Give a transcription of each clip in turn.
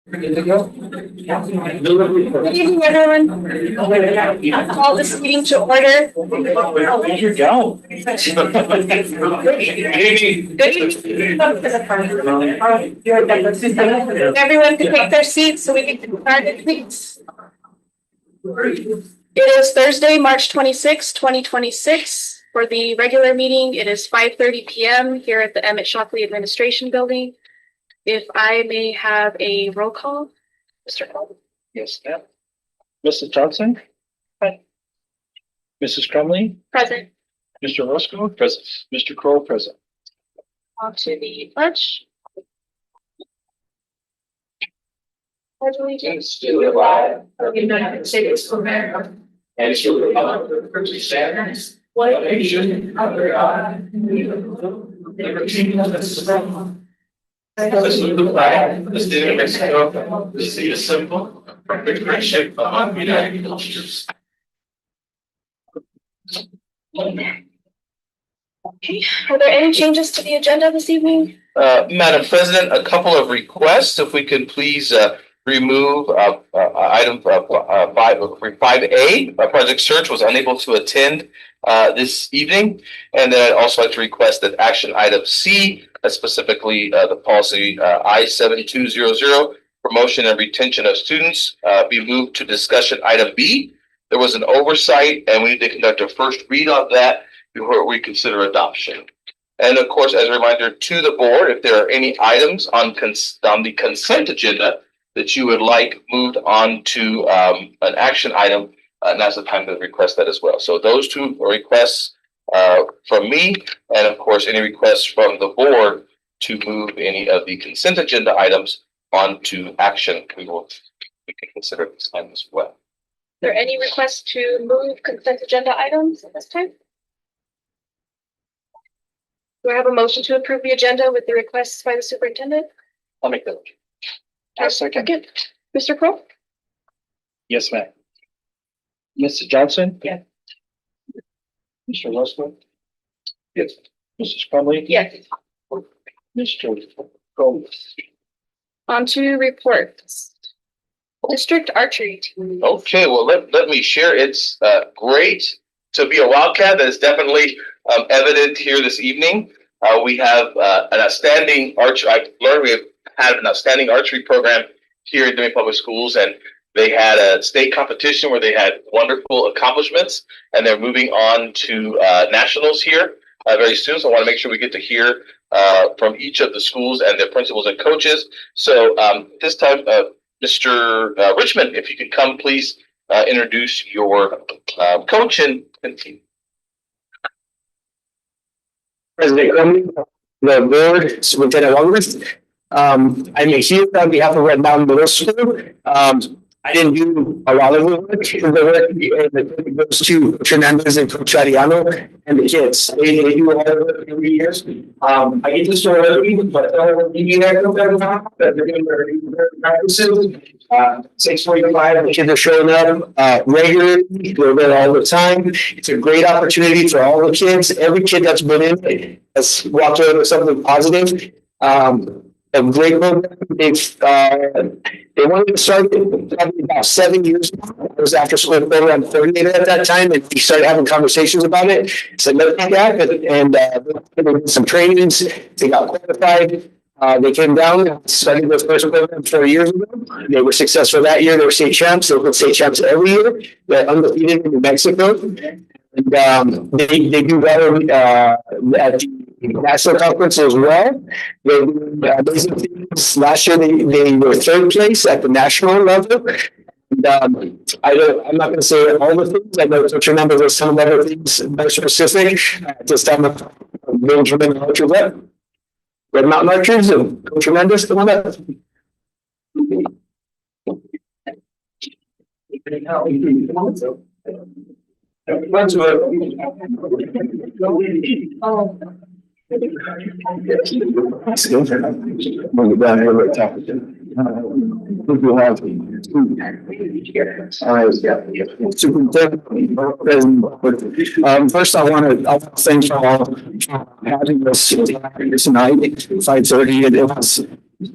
Good evening, everyone. I'll call this meeting to order. Where'd you go? Good evening. Everyone can take their seats so we can start the meetings. It is Thursday, March 26, 2026. For the regular meeting, it is 5:30 p.m. here at the Emmett Shockley Administration Building. If I may have a roll call, Mr. Cole. Yes, ma'am. Mrs. Johnson? Hi. Mrs. Crumley? Present. Mr. Roscoe? Present. Mr. Kroll? Present. On to the pledge. Pledge allegiance To the flag of the United States of America and to the republic for which stands one nation under God, indivisible, with liberty and justice for all. I salute the flag of the state of Mexico, the state is simple, perfect friendship among united cultures. Okay, are there any changes to the agenda this evening? Madam President, a couple of requests, if we could please remove item 5A. Project Search was unable to attend this evening. And then I'd also like to request that action item C, specifically the policy I-7200, promotion and retention of students, be moved to discussion item B. There was an oversight and we need to conduct a first read on that before we consider adoption. And of course, as a reminder to the board, if there are any items on the consent agenda that you would like moved on to an action item, now's the time to request that as well. So those two requests from me, and of course, any requests from the board to move any of the consent agenda items onto action, we can consider this time as well. Are there any requests to move consent agenda items at this time? Do I have a motion to approve the agenda with the requests by the superintendent? I'll make that. A second. Mr. Crowe? Yes, ma'am. Mrs. Johnson? Yes. Mr. Roscoe? Yes. Mrs. Crumley? Yes. Mr. Kroll? On to reports. District archery team. Okay, well, let me share. It's great to be a Wildcat. That is definitely evident here this evening. We have an outstanding I've learned we have had an outstanding archery program here in Dominion Public Schools, and they had a state competition where they had wonderful accomplishments, and they're moving on to nationals here very soon. So I want to make sure we get to hear from each of the schools and their principals and coaches. So this time, Mr. Richmond, if you could come, please introduce your coach and team. President Crumley, the board, Superintendent Longworth. I'm here on behalf of Red Mountain Middle School. I didn't do a lot of the work. It goes to Fernandez and Coach Ariano and the kids. They do all the work every year. I get to start early, but they're doing their practices. 6:45, the kids are showing up regularly. They're there all the time. It's a great opportunity for all the kids. Every kid that's been in has walked away with something positive. A great program. They wanted to start probably about 7 years ago. It was after school program coordinator at that time, and we started having conversations about it. So let's make that happen. And they did some trainings. They got qualified. They came down and started their first program 4 years ago. They were successful that year. They were state champs. They've been state champs every year. They're undefeated in New Mexico. And they do well at the national conference as well. They amazing things. Last year they were third place at the national level. And I'm not going to say all the things. I know Coach Hernandez was some other things more specific. This time of Benjamin Archer Red Mountain Archers and Coach Hernandez, the one that. First, I want to thank you all for having us tonight at 5:30. It was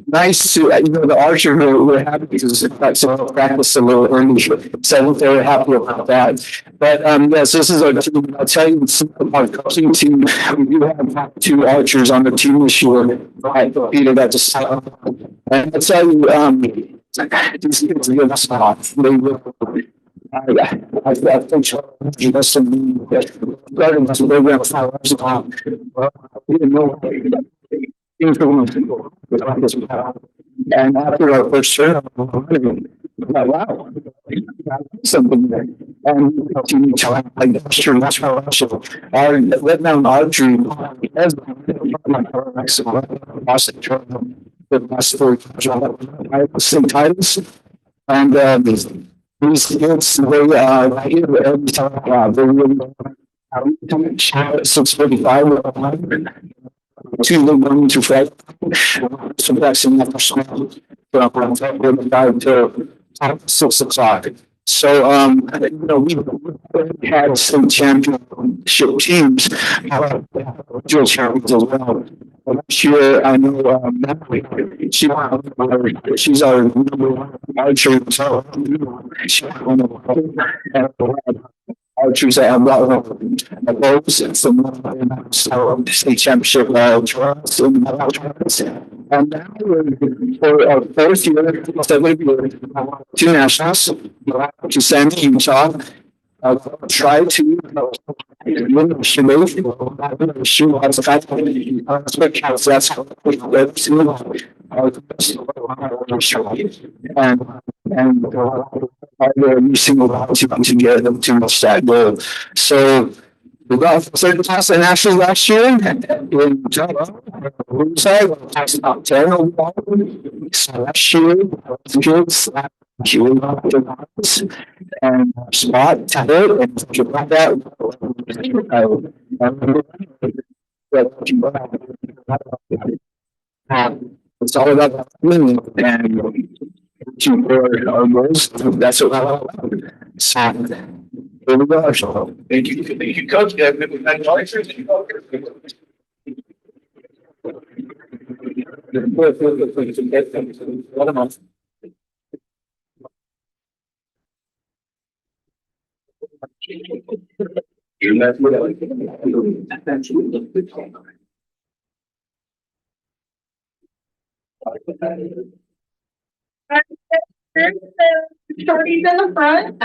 nice to, the archer we're happy because it's so practice a little early. So they're happy about that. But, yes, this is our team. I'll tell you, it's our coaching team. We do have 2 archers on the team this year. Right, Peter, that just, and I'll tell you, these kids give us a lot. They really, I think just in the garden was a program 5 hours ago. We didn't know. And after our first term, wow, something there. And continue to like sure that's how our let down our dream as the last 4 state titles. And these kids, they every time they really 6:45 to the 1 to 5. So that's in the from 5 to 6 o'clock. So we had some championship teams, dual champions as well. Last year, I know she's our number 1 archer. So she's one of archers that have bows and some state championship trials and now for our 4th year, 7th year, 2 nationals to Sandy, Utah. Try to and every single opportunity to get them to reach that goal. So we got 3rd class at nationals last year in Riverside, top 10 overall. So last year, kids and spot to hit and something like that. It's all about winning and for our goals. That's what I love. So here we go. So Thank you, Coach. Shorties in the front.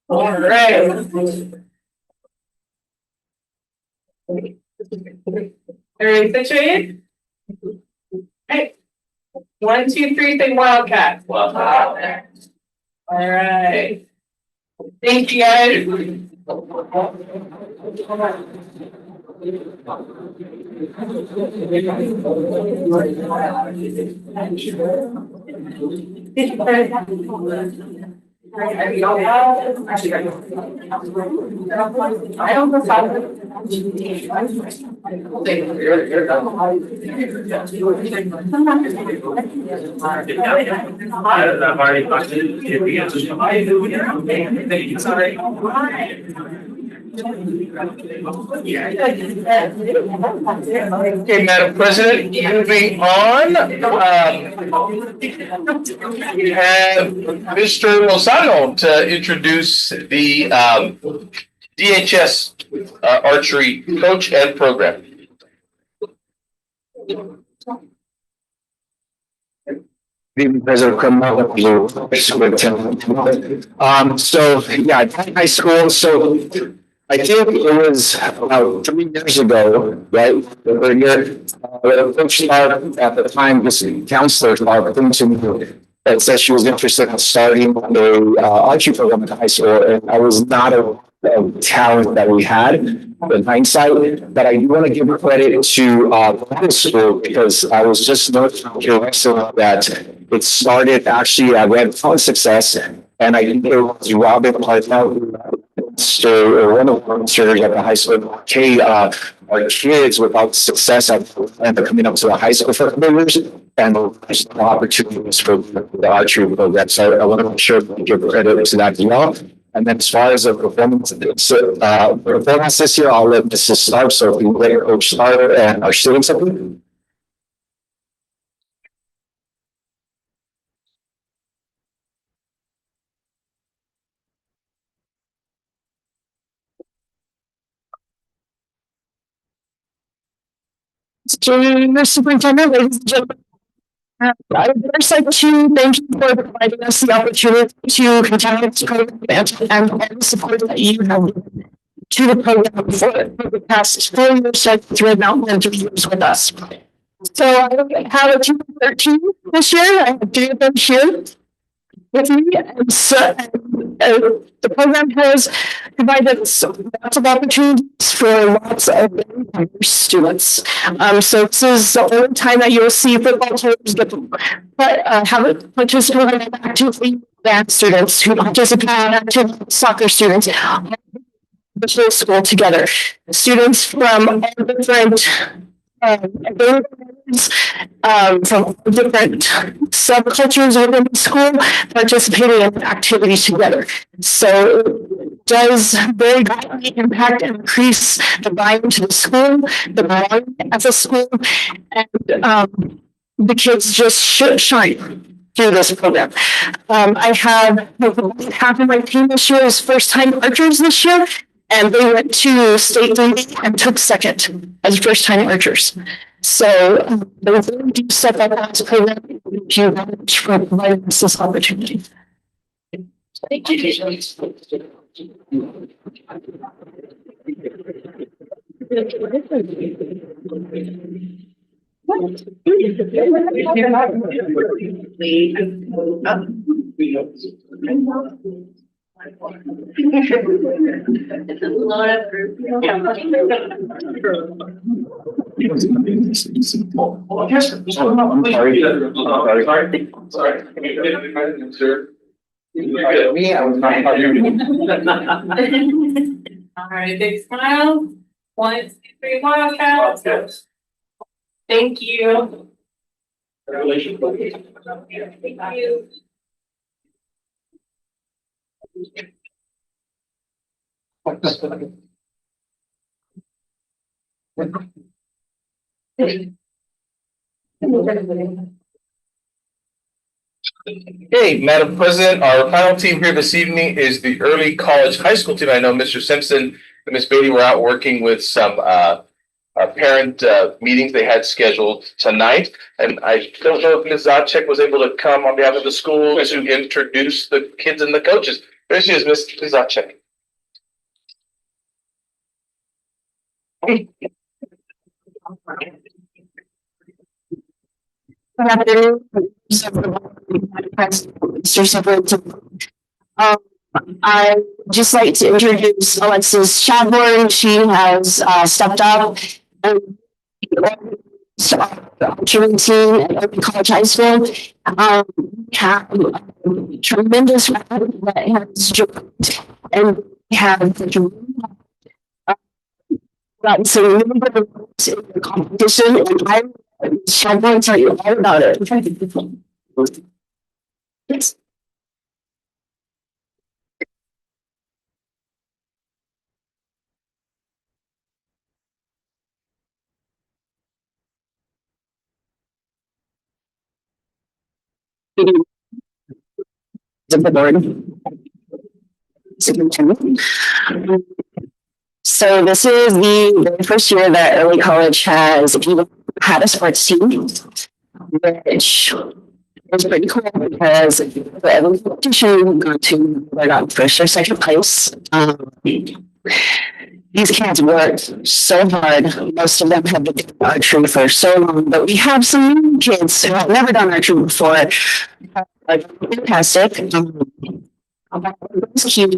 All right. Everybody situated? Hey. 1, 2, 3, say Wildcat. Wildcat. All right. Thank you, guys. I don't Okay, Madam President, moving on. We have Mr. Lozano to introduce the DHS archery coach and program. President Criminal, so yeah, high school. So I think it was about 3 years ago, right? Coach Stark at the time, this counselor Stark came to me and said she was interested in starting a archery program at the high school, and I was not of talent that we had in hindsight. But I do want to give credit to the high school because I was just curious that it started actually, we had fun success. And I think it was Robin Parnell, or one of the officers at the high school. Okay, our kids without success and coming up to the high school for members and the opportunities for the archery program. So I want to make sure we give credit to that as well. And then as far as the performance this year, I'll let Mrs. Stark, so if we let Coach Stark and our students up. Mr. Superintendent, ladies and gentlemen. I would first like to thank you for providing us the opportunity to continue this program and all the support that you have given to the program for the past 4 years through Mountain and 3 years with us. So I have a team of 13 this year. I have 3 of them here with me. And so, the program has provided us lots of opportunities for lots of students. So this is the only time that you'll see football teams have participated in actively advanced students who participate in active soccer students. The whole school together. Students from all different from different subcultures within the school participating in activities together. So it does very greatly impact and increase the buy-in to the school, the belonging as a school, and the kids just shine through this program. I have half of my team this year is first-time archers this year, and they went to state meeting and took second as first-time archers. So they really do step up on this program. Thank you very much for providing us this opportunity. Thank you. It's a lot of group. Sorry. Me, I was not. All right, big smile. 1, 2, 3, smile count. Thank you. Congratulations. Thank you. Okay, Madam President, our final team here this evening is the early college high school team. I know Mr. Simpson and Ms. Beatty were out working with some parent meetings they had scheduled tonight. And I don't know if Ms. Zacek was able to come on behalf of the school to introduce the kids and the coaches. There she is, Ms. Zacek. I just like to introduce Alexis Chadbourne. She has stepped up and cheering team at Open College High School. We have a tremendous record that has joined, and we have gotten some really good awards in the competition, and I want to tell you all about it. Yes. The board. So this is the very first year that early college has even had a sports team, which was pretty cool because every competition got to got first or second place. These kids worked so hard. Most of them have been doing archery for so long, but we have some kids who have never done archery before. Fantastic.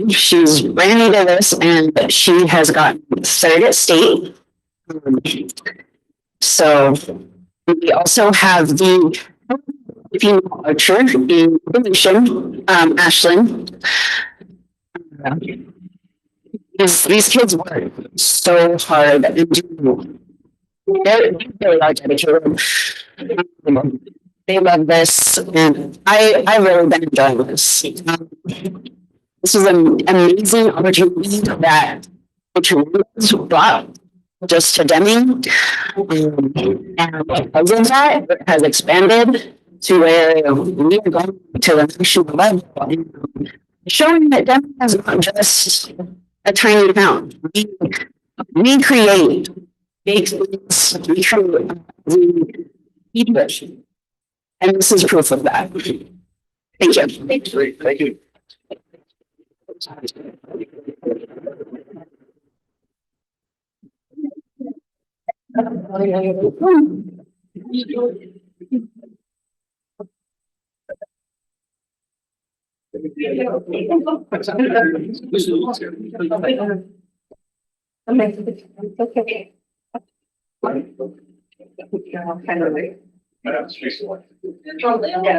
She's brand new to this and she has gotten third at state. So we also have the female archer in Volusia, Ashlyn. These kids work so hard and they're really are dedicated. They love this and I really been enjoying this. This is an amazing opportunity that brought just to Deming. And because of that, it has expanded to where we are going to the national level. And showing that Deming is not just a tiny town. We create big things. We create leadership. And this is proof of that. Thank you. Great, thank you.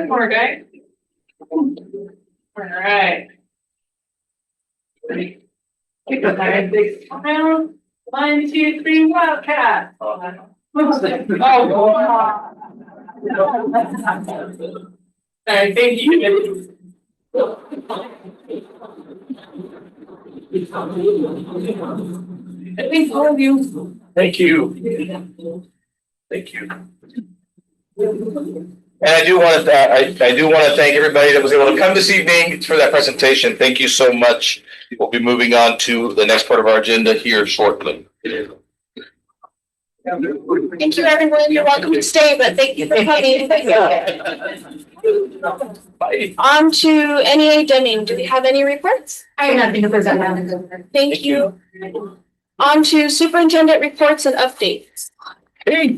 Poor guy. All right. Take a nice big smile. 1, 2, 3, Wildcat. Oh, all right, thank you. I think all of you. Thank you. Thank you. And I do want to, I do want to thank everybody that was able to come this evening for that presentation. Thank you so much. We'll be moving on to the next part of our agenda here shortly. Thank you, everyone. You're welcome to stay, but thank you for coming. On to NEA Deming. Do we have any reports? I have nothing to present. Thank you. On to superintendent reports and updates. Hey,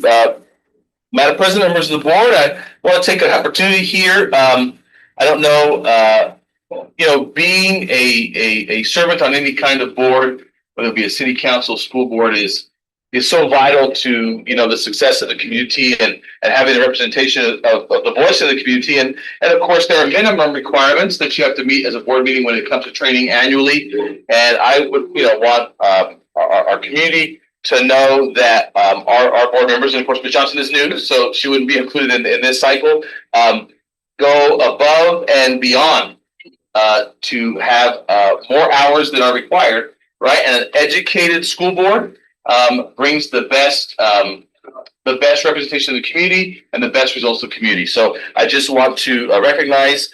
Madam President, members of the board, I want to take an opportunity here. I don't know, being a servant on any kind of board, whether it be a city council, school board, is so vital to, the success of the community and having the representation of the voice of the community. And of course, there are minimum requirements that you have to meet as a board meeting when it comes to training annually. And I would, want our community to know that our board members, and of course, Ms. Johnson is new, so she wouldn't be included in this cycle, go above and beyond to have more hours than are required, right? And an educated school board brings the best representation of the community and the best results of the community. So I just want to recognize.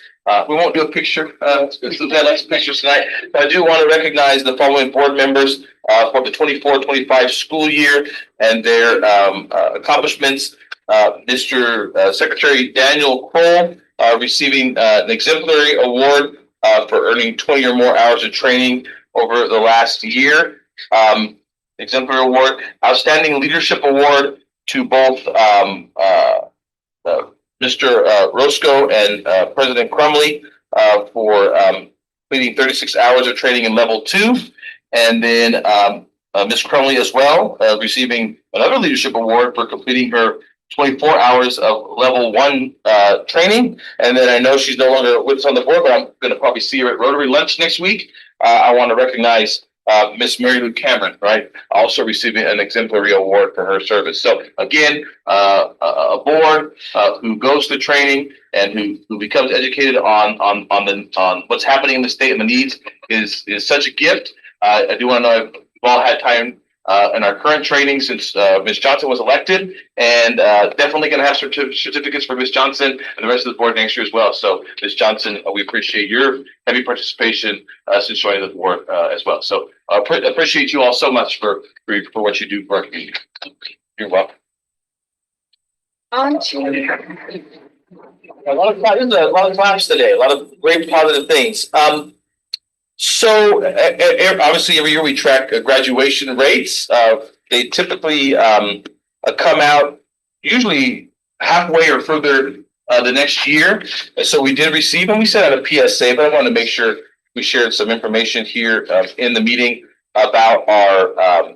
We won't do a picture. Suzanne likes pictures tonight. But I do want to recognize the following board members for the 24-25 school year and their accomplishments. Mr. Secretary Daniel Kroll receiving an exemplary award for earning 20 or more hours of training over the last year. Exemplary award, outstanding leadership award to both Mr. Roscoe and President Crumley for completing 36 hours of training in level 2. And then Ms. Crumley as well, receiving another leadership award for completing her 24 hours of level 1 training. And then I know she's no longer with us on the board, but I'm going to probably see her at Rotary Lunch next week. I want to recognize Miss Mary Lou Cameron, right? Also receiving an exemplary award for her service. So again, a board who goes to training and who becomes educated on what's happening in the state and the needs is such a gift. I do want to know if we've all had time in our current training since Ms. Johnson was elected, and definitely going to have certificates for Ms. Johnson and the rest of the board next year as well. So Ms. Johnson, we appreciate your heavy participation since joining the board as well. So appreciate you all so much for what you do for our community. You're welcome. On to A lot of claps today, a lot of great positive things. So obviously every year we track graduation rates. They typically come out usually halfway or further the next year. And so we did receive, and we sent out a PSA, but I want to make sure we shared some information here in the meeting about our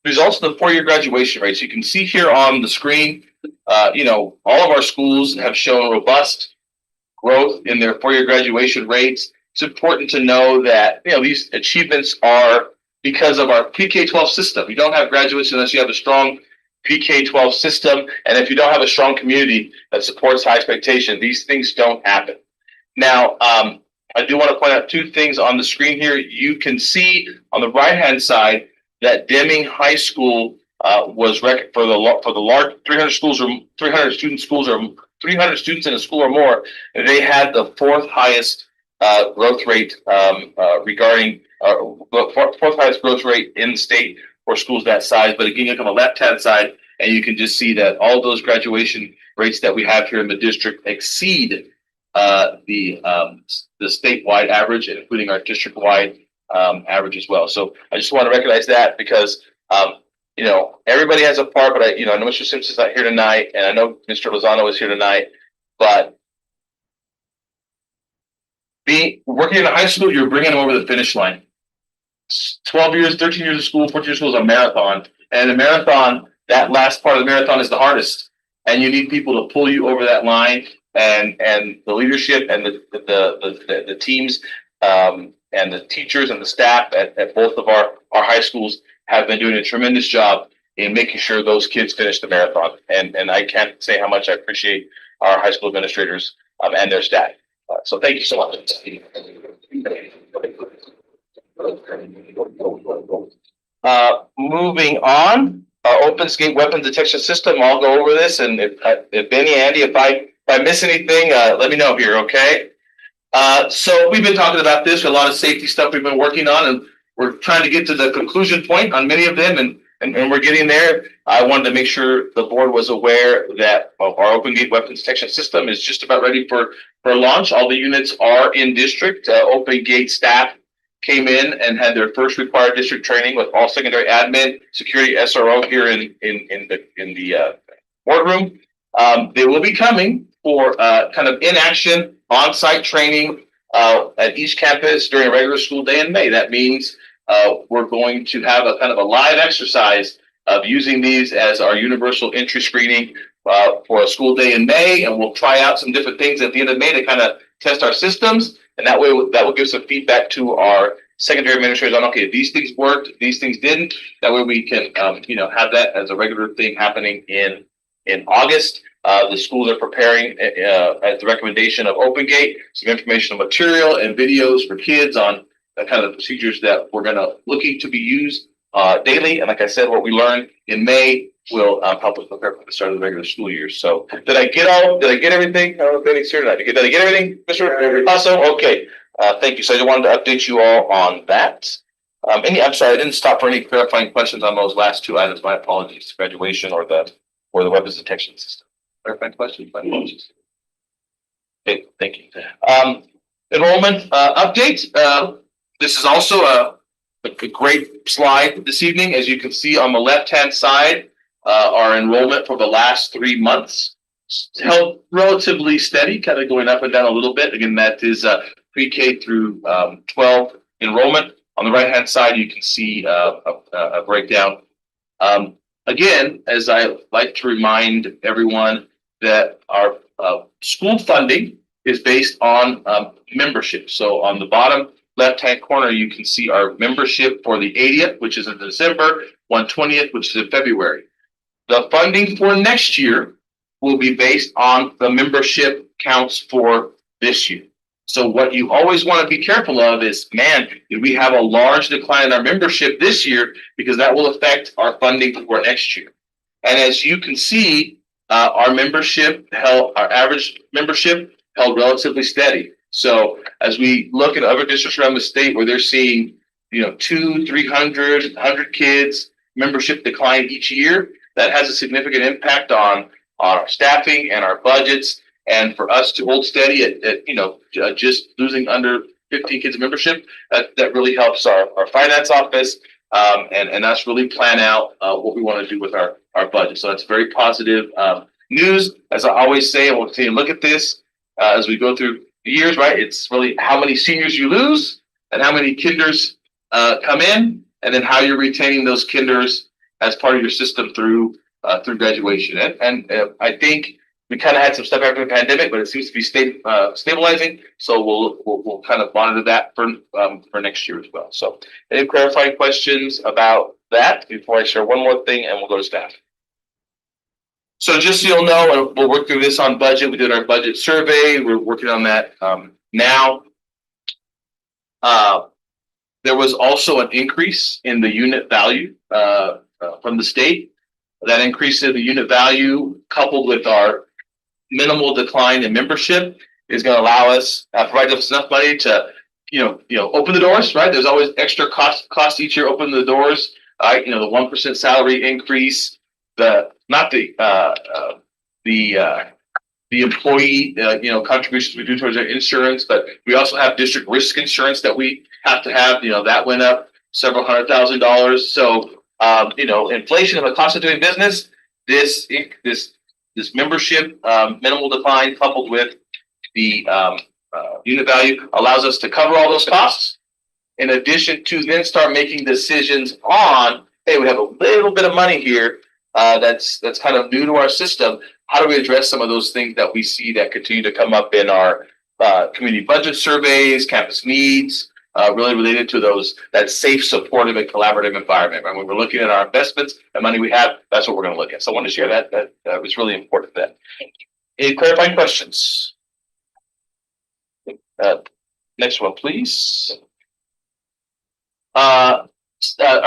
results of the four-year graduation rates. You can see here on the screen, all of our schools have shown robust growth in their four-year graduation rates. It's important to know that, these achievements are because of our pre-K-12 system. You don't have graduates unless you have a strong pre-K-12 system. And if you don't have a strong community that supports high expectation, these things don't happen. Now, I do want to point out two things on the screen here. You can see on the right-hand side that Deming High School was for the large 300 schools or 300 students in a school or more. They had the fourth highest growth rate regarding fourth highest growth rate in the state for schools that size. But again, look on the left-hand side, and you can just see that all those graduation rates that we have here in the district exceed the statewide average, including our district-wide average as well. So I just want to recognize that because everybody has a part, but I know Mr. Simpson's not here tonight, and I know Mr. Lozano is here tonight, but working in a high school, you're bringing them over the finish line. 12 years, 13 years of school, 14 years of school is a marathon, and a marathon, that last part of the marathon is the hardest, and you need people to pull you over that line, and the leadership and the teams and the teachers and the staff at both of our high schools have been doing a tremendous job in making sure those kids finish the marathon. And I can't say how much I appreciate our high school administrators and their staff. So thank you so much. Moving on, our OpenScape weapon detection system. I'll go over this, and if Benny, Andy, if I miss anything, let me know here, okay? So we've been talking about this, a lot of safety stuff we've been working on, and we're trying to get to the conclusion point on many of them, and we're getting there. I wanted to make sure the board was aware that our OpenGate weapons detection system is just about ready for launch. All the units are in district. OpenGate staff came in and had their first required district training with all secondary admin, security, SRO here in the boardroom. They will be coming for kind of in-action, on-site training at each campus during a regular school day in May. That means we're going to have a kind of a live exercise of using these as our universal entry screening for a school day in May, and we'll try out some different things at the end of May to kind of test our systems, and that way that will give some feedback to our secondary administrators on, okay, these things worked, these things didn't. That way we can have that as a regular thing happening in August. The schools are preparing at the recommendation of OpenGate some informational material and videos for kids on the kind of the procedures that we're looking to be used daily. And like I said, what we learned in May will help us prepare for the start of the regular school year. So did I get everything? I don't know if Benny's here tonight. Did I get everything, Mr. Paso? Okay. Thank you. So I just wanted to update you all on that. I'm sorry, I didn't stop for any clarifying questions on those last two items. My apologies. Graduation or the weapons detection system. Clarifying questions? My apologies. Okay, thank you. Enrollment update. This is also a great slide this evening. As you can see on the left-hand side, our enrollment for the last 3 months held relatively steady, kind of going up and down a little bit. Again, that is pre-K through 12 enrollment. On the right-hand side, you can see a breakdown. Again, as I like to remind everyone that our school funding is based on membership. So on the bottom left-hand corner, you can see our membership for the 80th, which is in December, 120th, which is in February. The funding for next year will be based on the membership counts for this year. So what you always want to be careful of is, man, did we have a large decline in our membership this year? Because that will affect our funding for next year. And as you can see, our average membership held relatively steady. So as we look at other districts around the state where they're seeing, 200, 300, 100 kids membership decline each year, that has a significant impact on our staffing and our budgets. And for us to hold steady at just losing under 15 kids of membership, that really helps our finance office and us really plan out what we want to do with our budget. So that's very positive news. As I always say, and we'll continue to look at this as we go through years, right? It's really how many seniors you lose and how many kinders come in, and then how you're retaining those kinders as part of your system through graduation. And I think we kind of had some stuff after the pandemic, but it seems to be stabilizing. So we'll kind of monitor that for next year as well. So any clarifying questions about that before I share one more thing, and we'll go to staff. So just so you'll know, and we'll work through this on budget. We did our budget survey. We're working on that now. There was also an increase in the unit value from the state. That increase in the unit value, coupled with our minimal decline in membership, is going to allow us provide us enough money to, open the doors. Right? There's always extra cost each year. Open the doors. The 1% salary increase. The employee contributions we do towards their insurance, but we also have district risk insurance that we have to have. That went up several $100,000. So inflation of the cost of doing business, this membership minimal decline coupled with the unit value allows us to cover all those costs. In addition to then start making decisions on, hey, we have a little bit of money here that's kind of new to our system. How do we address some of those things that we see that continue to come up in our community budget surveys, campus needs, really related to that safe, supportive, and collaborative environment. Right? When we're looking at our investments, the money we have, that's what we're going to look at. So I wanted to share that. That was really important. Any clarifying questions? Next one, please. Our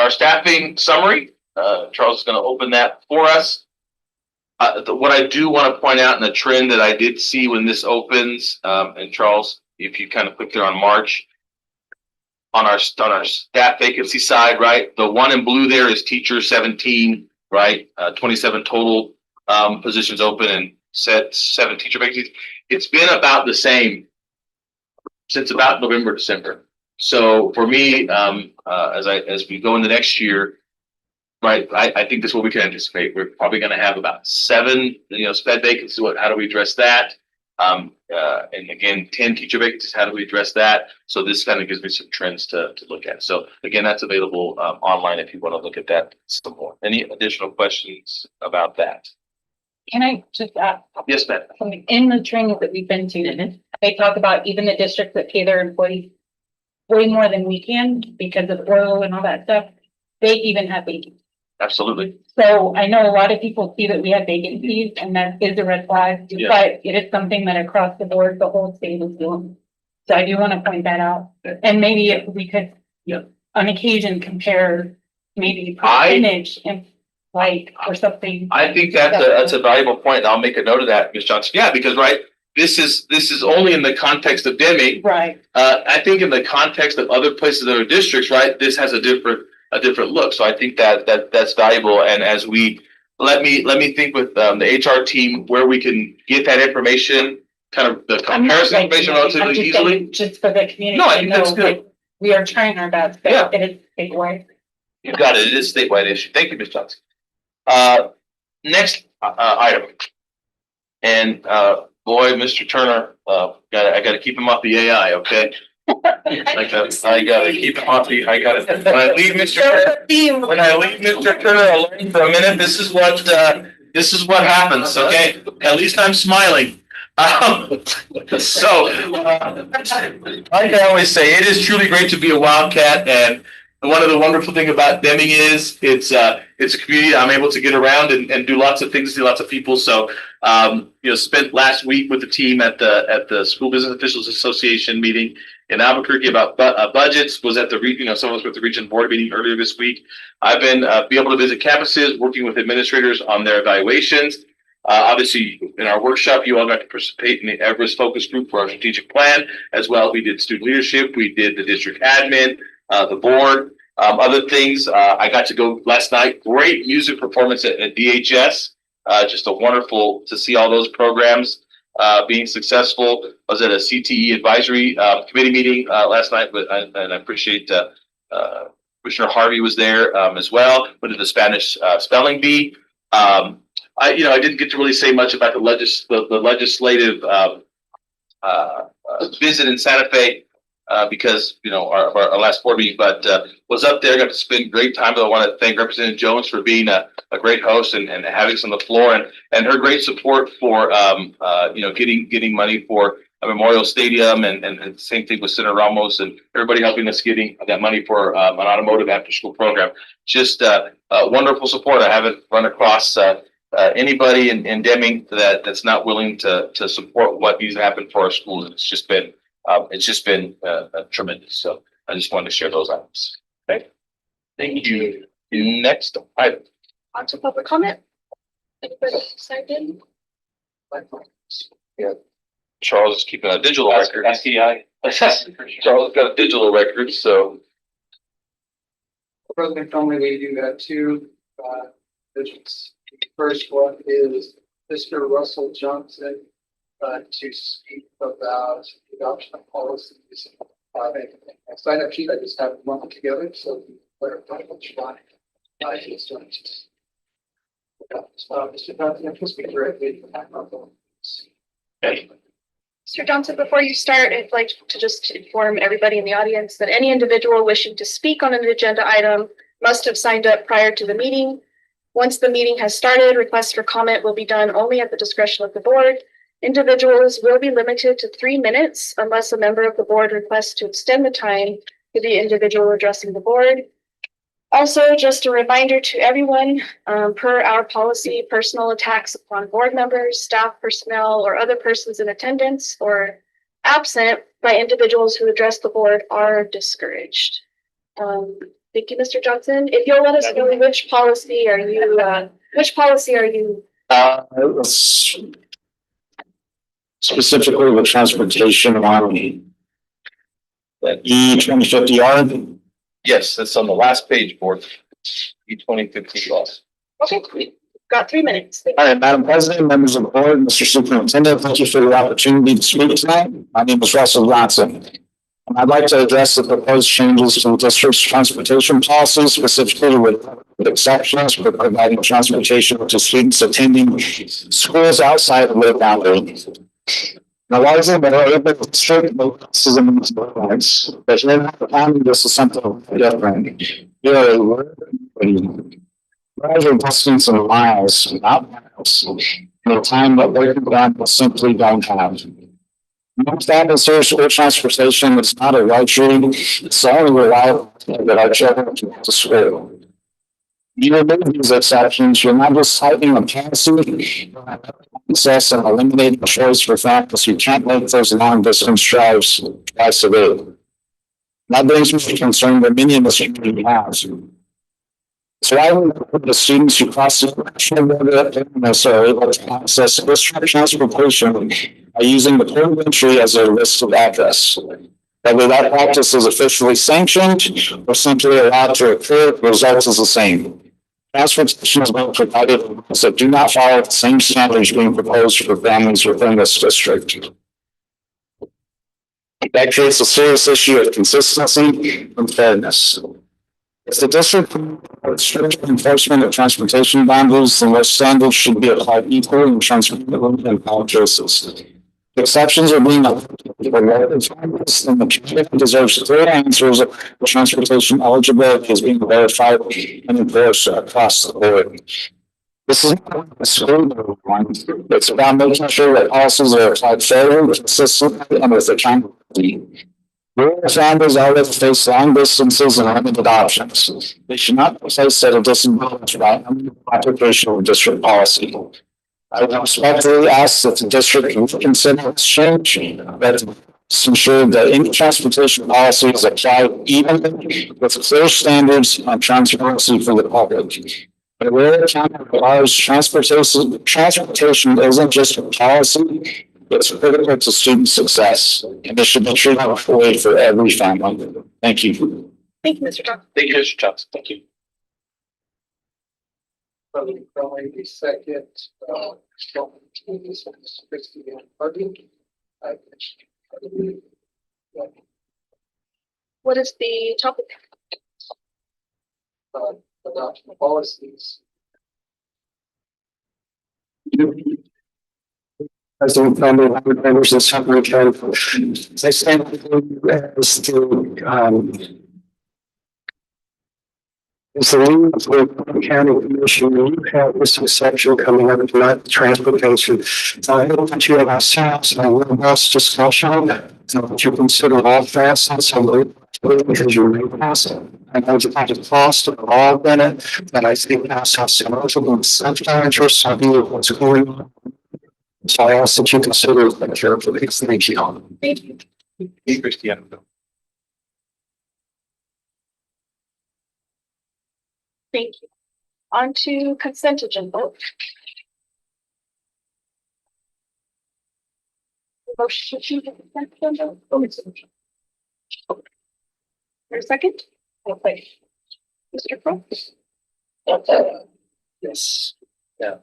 staffing summary. Charles is going to open that for us. What I do want to point out in the trend that I did see when this opens, and Charles, if you kind of click there on March, on our staff vacancy side, right? The one in blue there is teacher 17, right? 27 total positions open and set 7 teacher vacancies. It's been about the same since about November, December. So for me, as we go into next year, right, I think this is what we can anticipate. We're probably going to have about 7, sped vacancies. How do we address that? And again, 10 teacher vacancies. How do we address that? So this kind of gives me some trends to look at. So again, that's available online if you want to look at that some more. Any additional questions about that? Can I just ask? Yes, ma'am. Something in the trainings that we've been to, they talk about even the districts that pay their employees way more than we can because of oil and all that stuff. They even have vacancies. Absolutely. So I know a lot of people see that we have vacancies and that is a red flag, Yeah. but it is something that across the board, the whole state is doing. So I do want to point that out. And maybe if we could, on occasion, compare maybe percentage and like or something. I think that's a valuable point. And I'll make a note of that, Ms. Johnson. Yeah, because this is only in the context of Deming. Right. I think in the context of other places that are districts, right, this has a different look. So I think that's valuable. And as we let me think with the HR team where we can get that information, kind of the comparison information relatively easily. Just for the community. No, I think that's good. We are trying our best, but Yeah. it is statewide. You got it. It is a statewide issue. Thank you, Ms. Johnson. Next item. And boy, Mr. Turner, I got to keep him off the AI, okay? I gotta keep him off the. When I leave Mr. Turner alone for a minute, this is what happens. Okay, at least I'm smiling. So, like I always say, it is truly great to be a Wildcat, and one of the wonderful thing about Deming is it's a community I'm able to get around and do lots of things, see lots of people. So, spent last week with the team at the School Business Officials Association meeting in Albuquerque about budgets. Was at the some of us with the region board meeting earlier this week. I've been be able to visit campuses, working with administrators on their evaluations. Obviously, in our workshop, you all got to participate in the Everest focus group for our strategic plan as well. We did student leadership, we did the district admin, the board, other things. I got to go last night. Great music performance at DHS. Just a wonderful to see all those programs being successful. I was at a CTE advisory committee meeting last night, and I appreciate Commissioner Harvey was there as well. Went to the Spanish spelling bee. I didn't get to really say much about the legislative visit in Santa Fe. Because, you know, our last board meeting, but, was up there, got to spend great time. I want to thank Representative Jones for being a great host and having us on the floor and her great support for, you know, getting money for a Memorial Stadium and same thing with Senator Ramos and everybody helping us getting that money for, an automotive after school program. Just, wonderful support. I haven't run across, anybody in Deming that's not willing to support what needs to happen for our schools. It's just been tremendous. So I just wanted to share those items. Okay. Thank you. Next item. On to public comment. Anybody signed in? Yeah. Charles is keeping a digital record. STI. Charles got a digital record, so. President Conley, we do have two visits. The first one is Mr. Russell Johnson to speak about the adoption of policies. And sign up sheet, I just have them lumped together, so clarify which one he's doing. Mr. Johnson, if you speak directly. Okay. Mr. Johnson, before you start, I'd like to just inform everybody in the audience that any individual wishing to speak on an agenda item must have signed up prior to the meeting. Once the meeting has started, requests for comment will be done only at the discretion of the board. Individuals will be limited to 3 minutes unless a member of the board requests to extend the time to the individual addressing the board. Also, just a reminder to everyone, per our policy, personal attacks upon board members, staff personnel, or other persons in attendance or absent by individuals who address the board are discouraged. Thank you, Mr. Johnson. If you'll let us know which policy are you? Specifically with transportation one. That E-2050R. Yes, that's on the last page, board. E-2050 loss. Okay, we've got 3 minutes. All right, Madam President, members of the board, Mr. Superintendent, thank you for the opportunity to speak tonight. My name is Russell Johnson. And I'd like to address the proposed changes to the district's transportation policy, specifically with exceptions for providing transportation to students attending schools outside of their boundary. Now, largely, but are able to distribute buses and rights, but here in county, this is something different. Rather distance in miles, not miles, in a time that working done simply don't have. Most atmospheres or transportation is not a luxury, it's the only reliable that our children can get to school. You remove these exceptions, you're not just citing a policy, access and eliminating choice for families who can't make those long distance drives twice a day. That brings me to concern that many of us community has. So I would put the students who cross the are able to access district transportation by using the port of entry as a listed address. Whether that practice is officially sanctioned or simply allowed to occur, the result is the same. Transportation is being provided that do not follow the same standards being proposed for families within this district. That creates a serious issue of consistency and fairness. If the district strict enforcement of transportation boundaries, then those standards should be applied equally in transportation and all cases. Exceptions are being and the community deserves clear answers of transportation eligibility is being verified and enforced across the board. This is not a school one. It's about making sure that policies are applied fairly, consistently, and with accountability. Rural families already face long distances and limited options. They should not be placed at a disadvantage by application of district policy. I would respectfully ask that the district consider this change, but to ensure that any transportation policy is applied evenly with clear standards and transparency for the public. But where county requires transportation isn't just a policy, it's critical to student success, and it should be treated equally for every family. Thank you. Thank you, Mr. Johnson. Thank you, Mr. Johnson. Thank you. President Conley, the second, Christie and Hardy. What is the topic? Adoption policies. President Plummer, board members, and superintendent. As I stand before you as the lead for the county commission, you have this section coming up tonight, transportation. I hope that you have a serious and robust discussion, so that you consider all facets of it as you may pass it. I know that the cost of all in it, but I think that's some notable interest of what's going on. So I ask that you consider it carefully. Thank you. Thank you. Christiana. Thank you. On to consent agenda. Motion to consent agenda. For a second? Okay. Mr. Crowe? Yes. Yeah.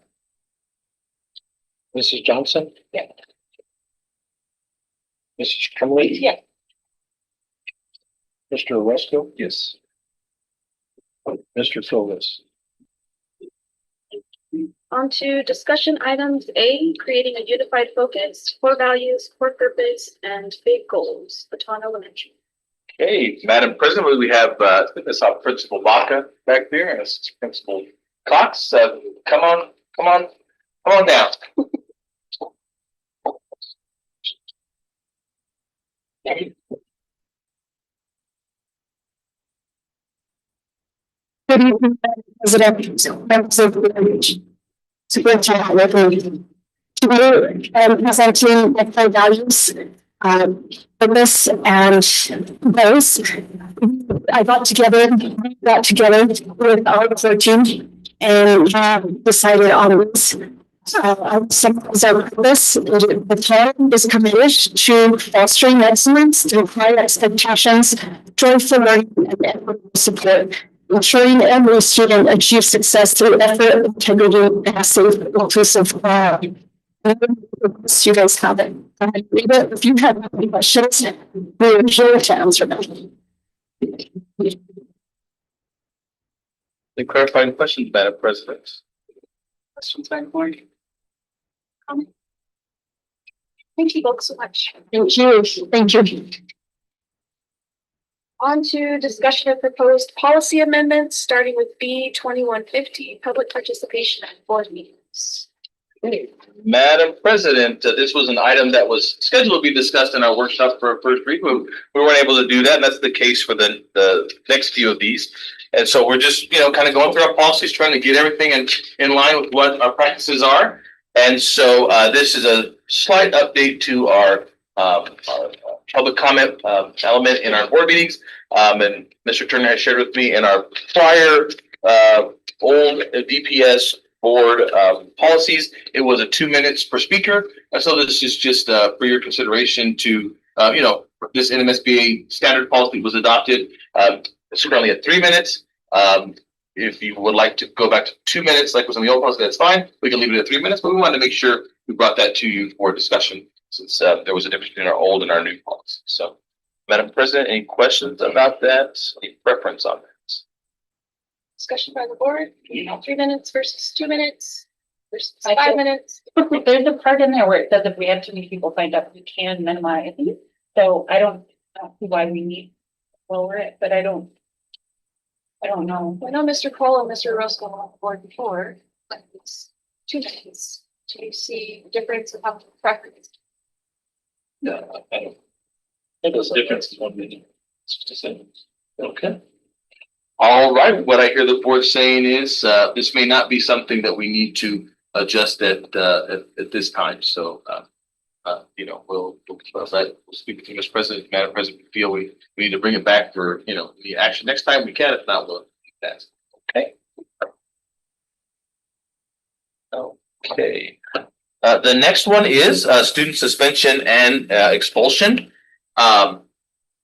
Mrs. Johnson? Yeah. Mrs. Conley? Yeah. Mr. Orozco? Yes. Mr. Phillips? On to discussion items A, creating a unified focus, core values, core purpose, and big goals, Baton Elementary. Okay, Madam President, we have, I think that's our Principal Baca back there, and Assistant Principal Cox. Come on down. Good evening, President, members of the superintendent, welcome to me and presenting the core values, purpose and goals. I got together with all the 13 and decided on this. I would summarize our purpose. The town is committed to fostering excellence through high expectations, joyful learning, and equitable support, ensuring every student achieves success through effort, integrity, and a safe, inclusive environment. Students have it. Read it. If you have any questions, we're here to answer them. The clarifying questions, Madam President. Questions by the board? Comment? Thank you both so much. Thank you. Thank you. On to discussion of proposed policy amendments, starting with B 2150, public participation at board meetings. Madam President, this was an item that was scheduled to be discussed in our workshop for a first read. We weren't able to do that, and that's the case for the next few of these. And so we're just, kind of going through our policies, trying to get everything in line with what our practices are. And so this is a slight update to our public comment element in our board meetings. And Mr. Turner has shared with me in our prior old DPS board policies, it was a 2 minutes per speaker. And so this is just for your consideration to, this NMSBA standard policy was adopted. It's currently at 3 minutes. If you would like to go back to 2 minutes, like was in the old policy, that's fine. We can leave it at 3 minutes, but we wanted to make sure we brought that to you for discussion since there was a difference between our old and our new policy. So, Madam President, any questions about that? Any preference on that? Discussion by the board, 3 minutes versus 2 minutes versus I 5 feel- minutes. There's a part in there where it says if we have too many people signed up, we can minimize. So I don't see why we need to lower it, but I don't know. I know Mr. Cole and Mr. Roscoe were on the board before, but it's 2 minutes. Do you see a difference of how preference? No, I don't. There's a difference in 1 minute. It's just the same. Okay. All right, what I hear the board saying is this may not be something that we need to adjust at this time. So, we'll speak to Mr. President, Madam President, we feel we need to bring it back for, the action next time we can. If not, we'll pass. Okay. Okay. The next one is student suspension and expulsion.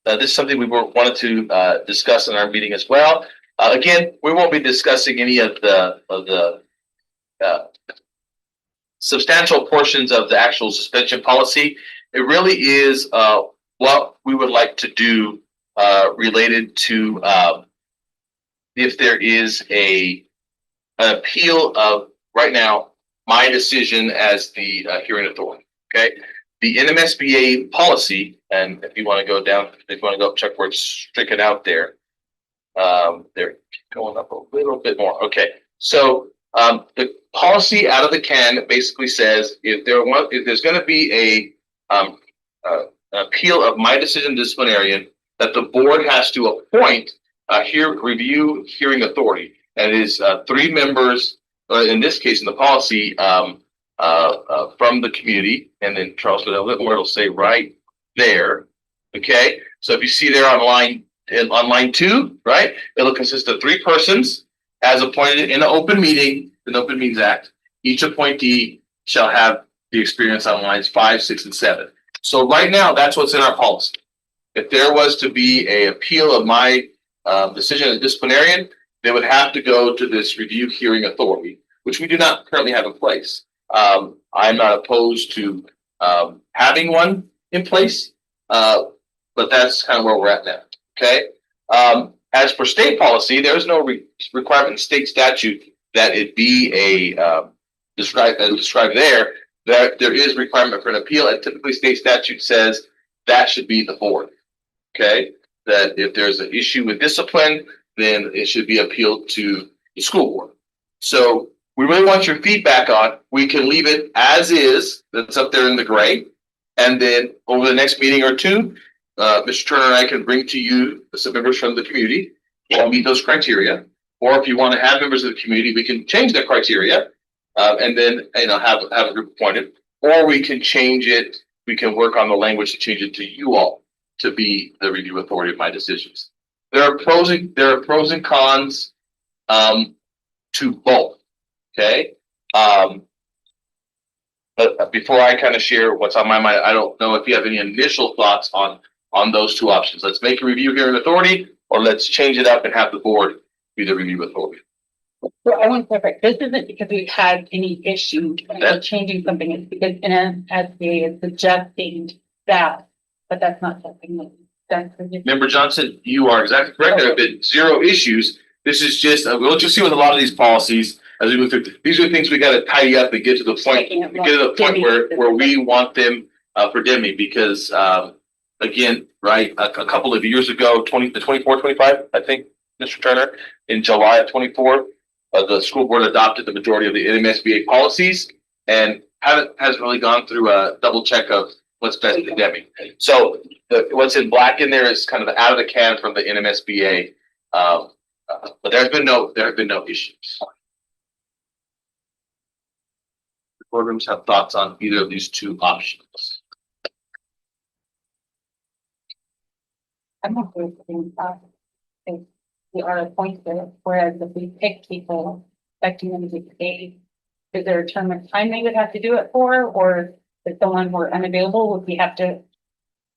This is something we wanted to discuss in our meeting as well. Again, we won't be discussing any of the substantial portions of the actual suspension policy. It really is what we would like to do related to if there is an appeal of right now my decision as the hearing authority. Okay, the NMSBA policy, and if you want to go down, if you want to go check where it's stricken out there. They're going up a little bit more. Okay, so the policy out of the can basically says if there's going to be an appeal of my decision disciplinarian, that the board has to appoint a review hearing authority, and it is 3 members. In this case, in the policy, from the community, and then Charles, with a little more, it'll say right there. Okay, so if you see there on line 2, right, it'll consist of 3 persons as appointed in an open meeting, the Open Meetings Act. Each appointee shall have the experience on lines 5, 6, and 7. So right now, that's what's in our policy. If there was to be a appeal of my decision as disciplinarian, they would have to go to this review hearing authority, which we do not currently have in place. I'm not opposed to having one in place, but that's kind of where we're at now. Okay. As for state policy, there is no requirement in state statute that it be a described there. That there is requirement for an appeal, and typically state statute says that should be the board. Okay, that if there's an issue with discipline, then it should be appealed to the school board. So we really want your feedback on. We can leave it as is. That's up there in the gray, and then over the next meeting or two, Mr. Turner and I can bring to you some members from the community who all meet those criteria. Or if you want to have members of the community, we can change the criteria, and then have a group appointed. Or we can change it. We can work on the language to change it to you all to be the review authority of my decisions. There are pros and cons to both. Okay. But before I kind of share what's on my mind, I don't know if you have any initial thoughts on those 2 options. Let's make a review hearing authority, or let's change it up and have the board be the review authority. Well, I want to clarify, this isn't because we've had any issue with changing something, it's because NMSBA is suggesting that, but that's not something that's. Member Johnson, you are exactly correct. There have been 0 issues. This is just, we'll just see with a lot of these policies as we move through. These are things we got to tidy up and get to the point, where we want them for Demi, because again, right, a couple of years ago, 24, 25, I think, Mr. Turner, in July of 24, the school board adopted the majority of the NMSBA policies and hasn't really gone through a double check of what's best for Demi. So what's in black in there is kind of out of the can from the NMSBA, but there have been no issues. The boardrooms have thoughts on either of these 2 options. I'm not going to think that if we are appointed, whereas if we pick people, expecting them to get paid, is there a term of time they would have to do it for, or if someone were unavailable, would we have to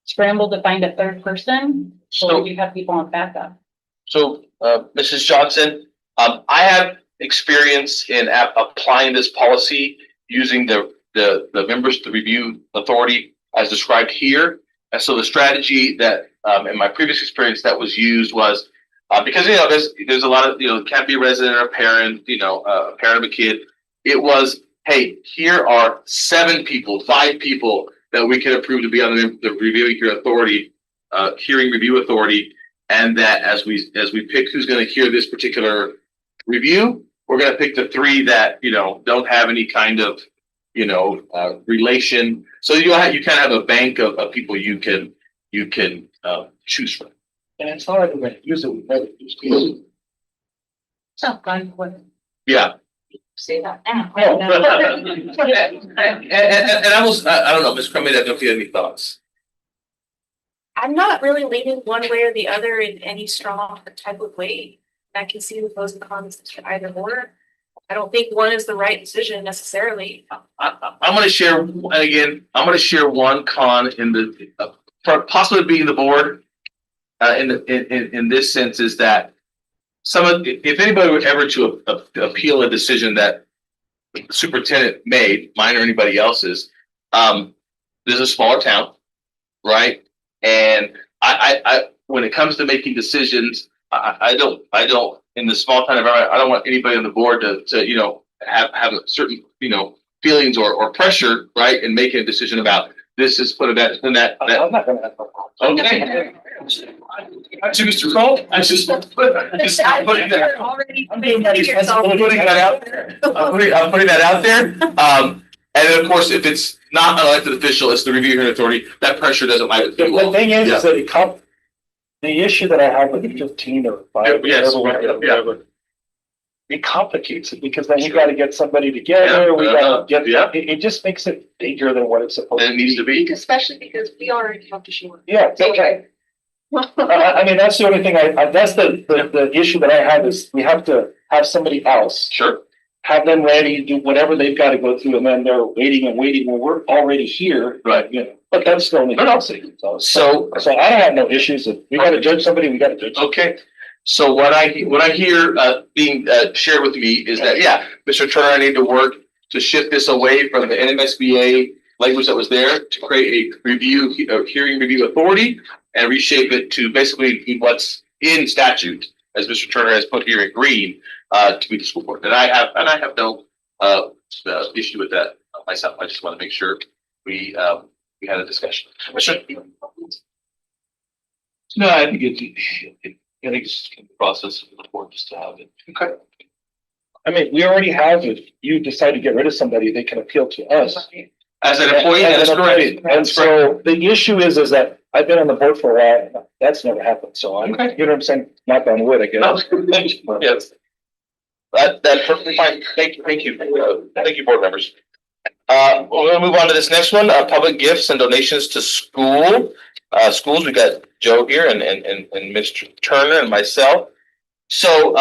scramble to find a 3rd person, or would you have people on backup? So, Mrs. Johnson, I have experience in applying this policy using the members of the review authority as described here. And so the strategy that in my previous experience that was used was because there's a lot of can't be a resident or a parent, a parent of a kid. It was, hey, here are 7 people, 5 people that we can approve to be on the reviewing hearing review authority, and that as we pick who's going to hear this particular review, we're going to pick the 3 that don't have any kind of relation. So you kind of have a bank of people you can choose from. And it's hard to use it with other people. So, Yeah. say that. And I don't know, Ms. Crummy, I don't know if you have any thoughts. I'm not really leaning one way or the other in any strong type of way. I can see the pros and cons to either or. I don't think one is the right decision necessarily. I'm going to share again. I'm going to share one con in the possibly being the board. In this sense, is that if anybody were ever to appeal a decision that the superintendent made, mine or anybody else's, this is a smaller town, right? And I when it comes to making decisions, I don't in the small town environment, I don't want anybody on the board to have a certain feelings or pressure, right, in making a decision about this is put in that. I'm not gonna have a problem. Okay. To Mr. Cole, I just putting that. I'm putting that out there. I'm putting that out there. And then of course, if it's not an elected official, it's the review hearing authority, that pressure doesn't lie with The you. thing is, Yeah. that the issue that I have with the 15 or 5, Yes, whatever, it complicates it because then you gotta get somebody together, we gotta get, Yeah. it just makes it bigger than what it's supposed And to it be. needs to be. Especially because we already have to show. Yeah, it's okay. I mean, that's the only thing that's the issue that I have is we have to have somebody else, Sure. have them ready, do whatever they've got to go through, and then they're waiting and waiting when we're already here. Right. You know, but that's the only. No, no. thing. So, So I don't have no issues. If we gotta judge somebody, we gotta judge. okay. So what I hear, being, shared with me is that, yeah, Mr. Turner, I need to work to shift this away from the NMSBA language that was there to create a hearing review authority and reshape it to basically what's in statute, as Mr. Turner has put here in green, to be the school board. And I have no, issue with that myself. I just want to make sure we had a discussion. No, I think I think it's the process of the board just to have it. Okay. I mean, we already have, if you decide to get rid of somebody, they can appeal to us. As an employee, that's correct. And so the issue is that I've been on the board for a while. That's never happened. So I'm, Okay. you know what I'm saying? Knock on wood, I guess. Yes. That's perfectly fine. Thank you. Thank you, board members. We're gonna move on to this next one, public gifts and donations to schools. We got Joe here and Mr. Turner and myself. So,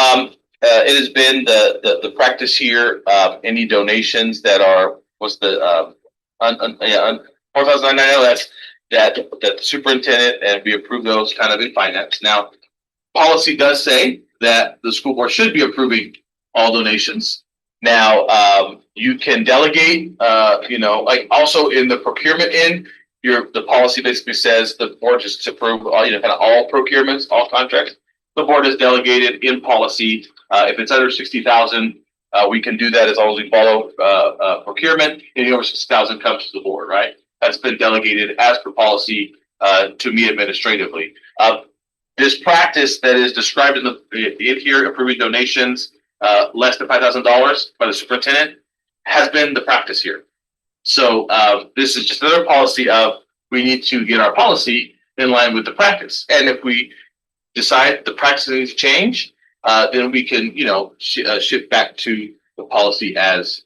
it has been the practice here, any donations that are, what's the, 4,990, that the superintendent, and we approve those kind of in finance. Now, policy does say that the school board should be approving all donations. Now, you can delegate, like also in the procurement end, the policy basically says the board just approve all, kind of all procurements, all contracts. The board is delegated in policy. If it's under 60,000, we can do that as long as we follow, procurement. Anything over 60,000 comes to the board, right? That's been delegated as per policy, to me administratively. This practice that is described in here, approving donations, less than $5,000 by the superintendent, has been the practice here. So, this is just another policy of, we need to get our policy in line with the practice. And if we decide the practice needs to change, then we can, shift back to the policy as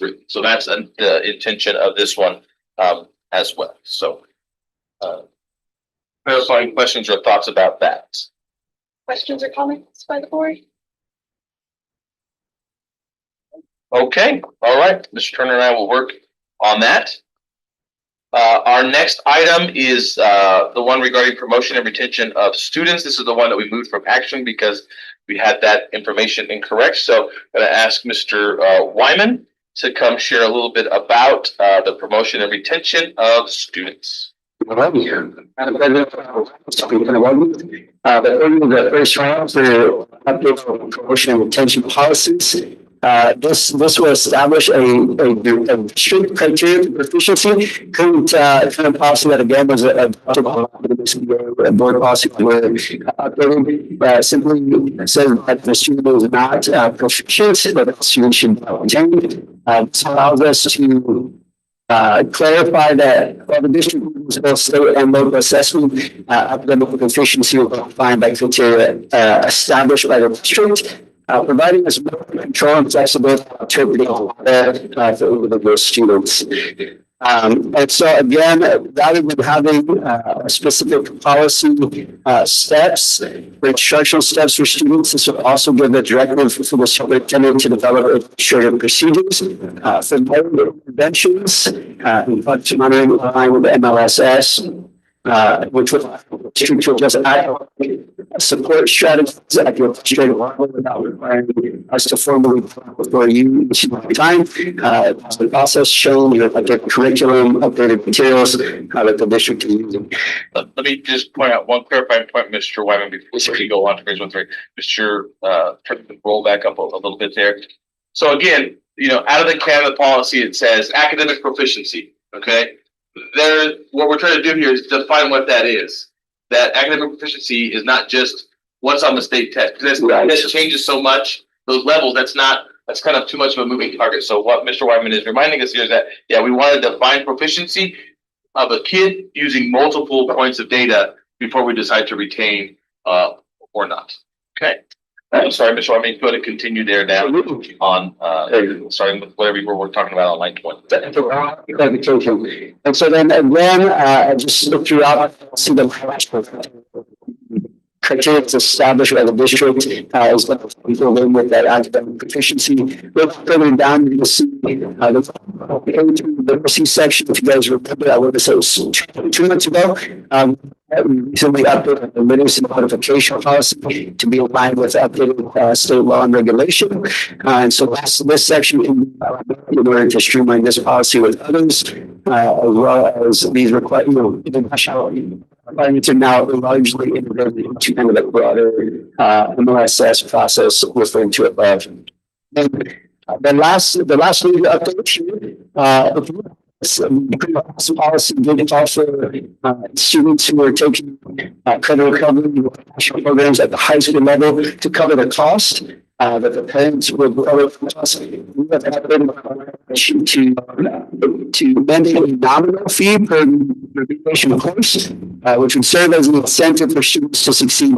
written. So that's the intention of this one, as well. So, clarifying questions or thoughts about that? Questions or comments by the board? Okay, all right. Mr. Turner and I will work on that. Our next item is the one regarding promotion and retention of students. This is the one that we moved from action because we had that information incorrect. So I'm going to ask Mr. Wyman to come share a little bit about the promotion and retention of students. The first round for update for promotion and retention policies. This will establish a strict criteria for proficiency. Current policy that again was adopted by board policy where updated simply says that the student is not proficient, but the student should be retained. This allows us to clarify that while the district will state and local assessment academic proficiency will be defined by criteria established by the district. Providing us more control and flexibility interpreting for individual students. And so again, rather than having a specific policy steps, or instructional steps for students, this will also give a directive for the superintendent to develop administrative procedures for interventions, function monitoring in line with the MLSS. Which would just add support strategies at the administrative level without requiring us to formally for you each time. The process shown, updated curriculum, updated materials that the district is using. Let me just point out one clarifying point, Mr. Wyman, before you go on to page 1-3. Mr. Turner, roll back up a little bit there. So again, out of the Canada policy, it says academic proficiency, okay? What we're trying to do here is define what that is. That academic proficiency is not just what's on the state test, because that changes so much, those levels, that's kind of too much of a moving target. So what Mr. Wyman is reminding us here is that, we want to define proficiency of a kid using multiple points of data before we decide to retain or not. Okay. I'm sorry, Mr. Wyman, go ahead and continue there now on starting with whatever we're talking about on line 20. Clarification. And so then again, I just look throughout, see the criteria that's established by the district, as well as people in with that academic proficiency. Look further down, you'll see the literacy section. If you guys remember, I would say it was 2 months ago. We recently updated the literacy notification policy to be aligned with updated state law and regulation. And so this section, in order to streamline this policy with others, as well as these international requirements are now largely integrated into kind of the broader MOSS process referring to above. And the last legal update here, this policy did offer students who are taking credit recovery programs at the high school level to cover the cost that the parents would cover for us. We have to mandate a nominal fee per remediation course, which would serve as an incentive for students to succeed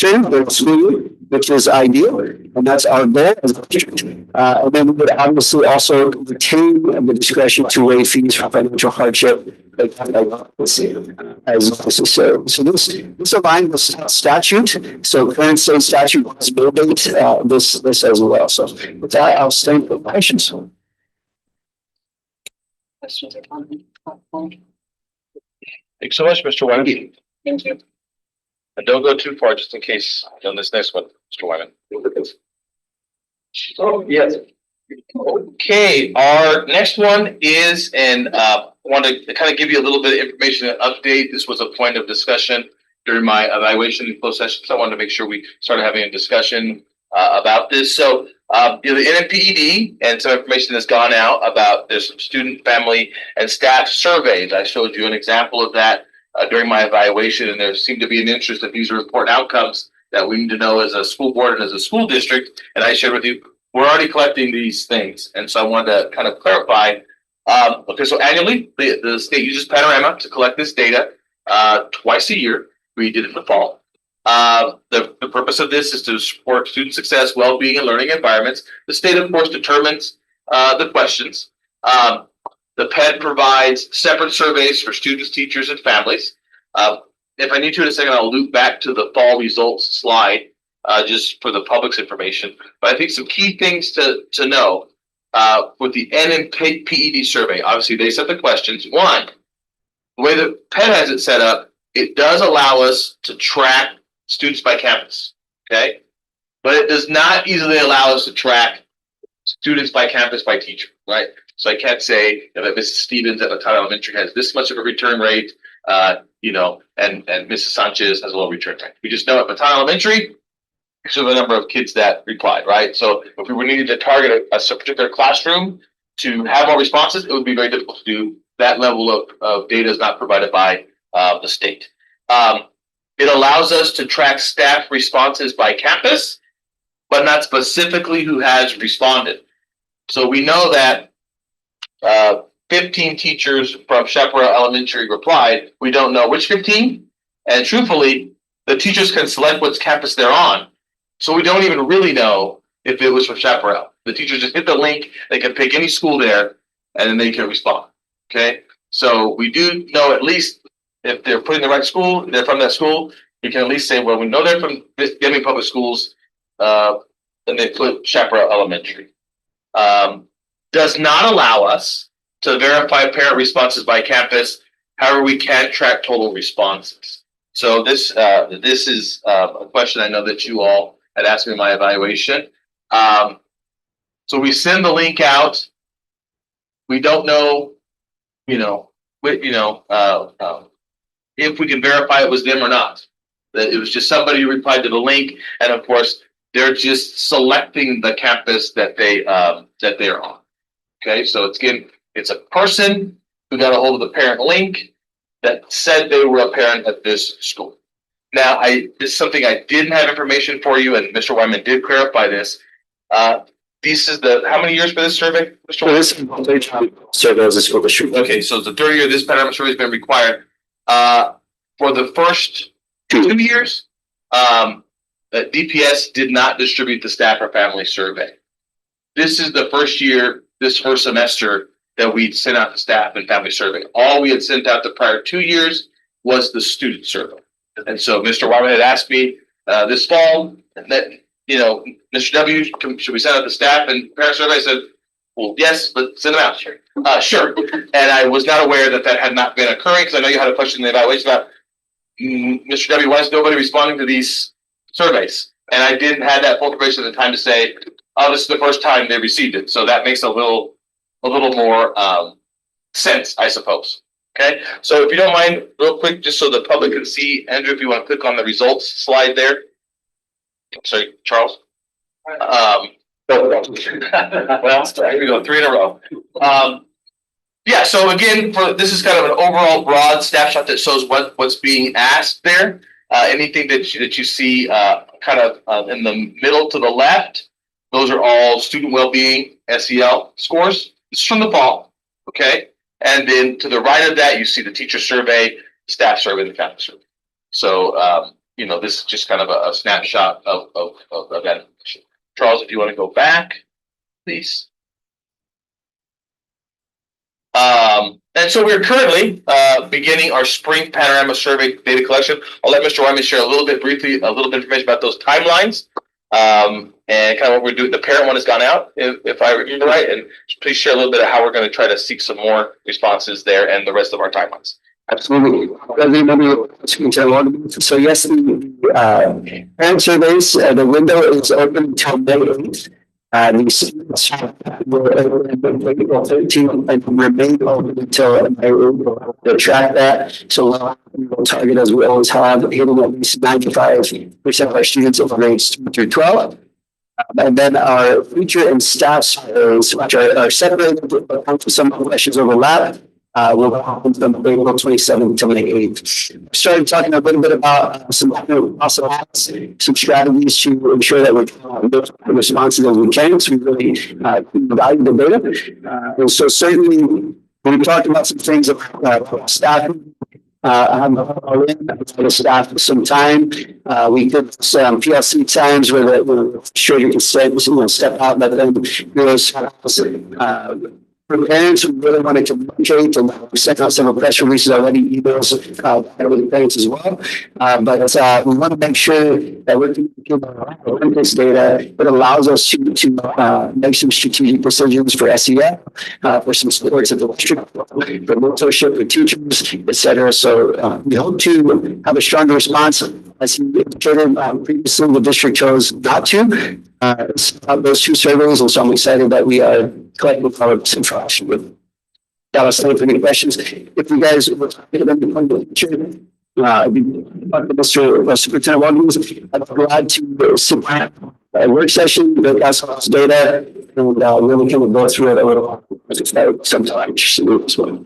in their school, which is ideal, and that's our goal as a district. And then we would obviously also retain the discretion to waive fees for financial hardship as necessary. So this aligns with statute. So current state statute was mandate this as well. So with that, I'll stand for questions. Questions or comments? Thanks so much, Mr. Wyman. Thank you. And don't go too far, just in case on this next one, Mr. Wyman. Oh, yes. Okay, our next one is, and want to kind of give you a little bit of information and update. This was a point of discussion during my evaluation in closed session, so I wanted to make sure we started having a discussion about this. So, the NMPED and some information has gone out about there's some student, family, and staff surveys. I showed you an example of that during my evaluation, and there seemed to be an interest that these are important outcomes that we need to know as a school board and as a school district. And I shared with you, we're already collecting these things. And so I wanted to kind of clarify. Okay, so annually, the state uses Panorama to collect this data twice a year. We did it in the fall. The purpose of this is to support student success, well-being, and learning environments. The state, of course, determines the questions. The PED provides separate surveys for students, teachers, and families. If I need to in a second, I'll loop back to the fall results slide just for the public's information. But I think some key things to know with the NMPED survey, obviously they set the questions. One, the way that PED has it set up, it does allow us to track students by campus, okay? But it does not easily allow us to track students by campus by teacher, right? So I can't say that Mrs. Stevens at Matano Elementary has this much of a return rate, and Mrs. Sanchez has a low return rate. We just know at Matano Elementary, so the number of kids that replied, right? So if we were needed to target a particular classroom to have more responses, it would be very difficult to do. That level of data is not provided by the state. It allows us to track staff responses by campus, but not specifically who has responded. So we know that 15 teachers from Chaparral Elementary replied. We don't know which 15. And truthfully, the teachers can select which campus they're on. So we don't even really know if it was from Chaparral. The teachers just hit the link. They can pick any school there, and then they can respond. Okay. So we do know at least if they're putting the right school, they're from that school. You can at least say, well, we know they're from Deming Public Schools, and they put Chaparral Elementary. Does not allow us to verify parent responses by campus. However, we can track total responses. So this is a question I know that you all had asked me in my evaluation. So we send the link out. We don't know, if we can verify it was them or not. That it was just somebody who replied to the link, and of course, They're just selecting the campus that they're on. Okay, so it's a person who got a hold of the parent link that said they were a parent at this school. Now, this is something I didn't have information for you, and Mr. Wyman did clarify this. This is how many years for this survey, Mr. Wyman? This is survey as a school district. Okay, so it's the third year this panorama survey has been required. For the first 2 years, that DPS did not distribute the staff or family survey. This is the first year, this first semester, that we sent out the staff and family survey. All we had sent out the prior 2 years was the student survey. And so Mr. Wyman had asked me this fall that, Mr. W, should we send out the staff and parent survey? I said, well, yes, but send them out. Sure. And I was not aware that had not been occurring, because I know you had a question in the evaluation about Mr. W, why is nobody responding to these surveys? And I didn't have that full information at the time to say, oh, this is the first time they received it. So that makes a little more sense, I suppose. Okay, so if you don't mind, real quick, just so the public can see, Andrew, if you want to click on the results slide there. Sorry, Charles. Well, here we go, 3 in a row. Yeah, so again, this is kind of an overall broad snapshot that shows what's being asked there. Anything that you see kind of in the middle to the left, those are all student well-being SEL scores. This is from the fall, okay? And then to the right of that, you see the teacher survey, staff survey, and the family survey. So, this is just kind of a snapshot of that information. Charles, if you want to go back, please. And so we're currently beginning our spring panorama survey data collection. I'll let Mr. Wyman share a little bit information about those timelines. And kind of what we're doing. The parent one has gone out, if I remember right, and please share a little bit of how we're going to try to seek some more responses there and the rest of our timelines. Absolutely. So yes, the parent surveys, the window is open until May 8th. April 13th and remain open until May 8th. We'll track that. So we'll target, as we always have, hitting at least 95% of our students over grades 2 through 12. And then our feature and staff surveys, which are separated, but some questions overlap. We'll have them April 27th to May 8th. Started talking a little bit about some strategies to ensure that we're responsive as we can. So we really value the data. And so certainly we talked about some things about staffing. The staff some time. We did some PLC times where the student can step out, let them for parents who really want to communicate, and we sent out several press releases already, emails with parents as well. But we want to make sure that we're communicating this data that allows us to make some strategic decisions for SEL, for some supports at the district, for mentorship with teachers, etc. So we hope to have a stronger response. As you indicated previously, the district chose not to. Those 2 surveys, and so I'm excited that we are collecting all of this information with Dallas. If any questions, if you guys would Mr. Superintendent Watkins, I'm glad to sit down a work session, that's all this data, and really kind of go through it a little sometime. Can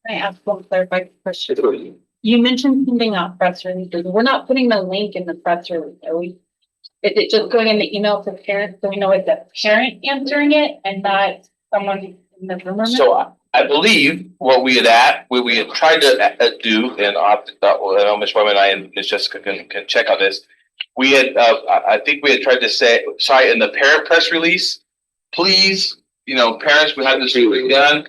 I ask one clarifying question? You mentioned sending out press releases. We're not putting the link in the press release, are we? Is it just going in the email to parents so we know it's a parent answering it and not someone in the room? So I believe what we had tried to do, and I know Ms. Wyman and I and Ms. Jessica can check on this. We had, I think we had tried to say, sorry, in the parent press release, please, parents, we have this done.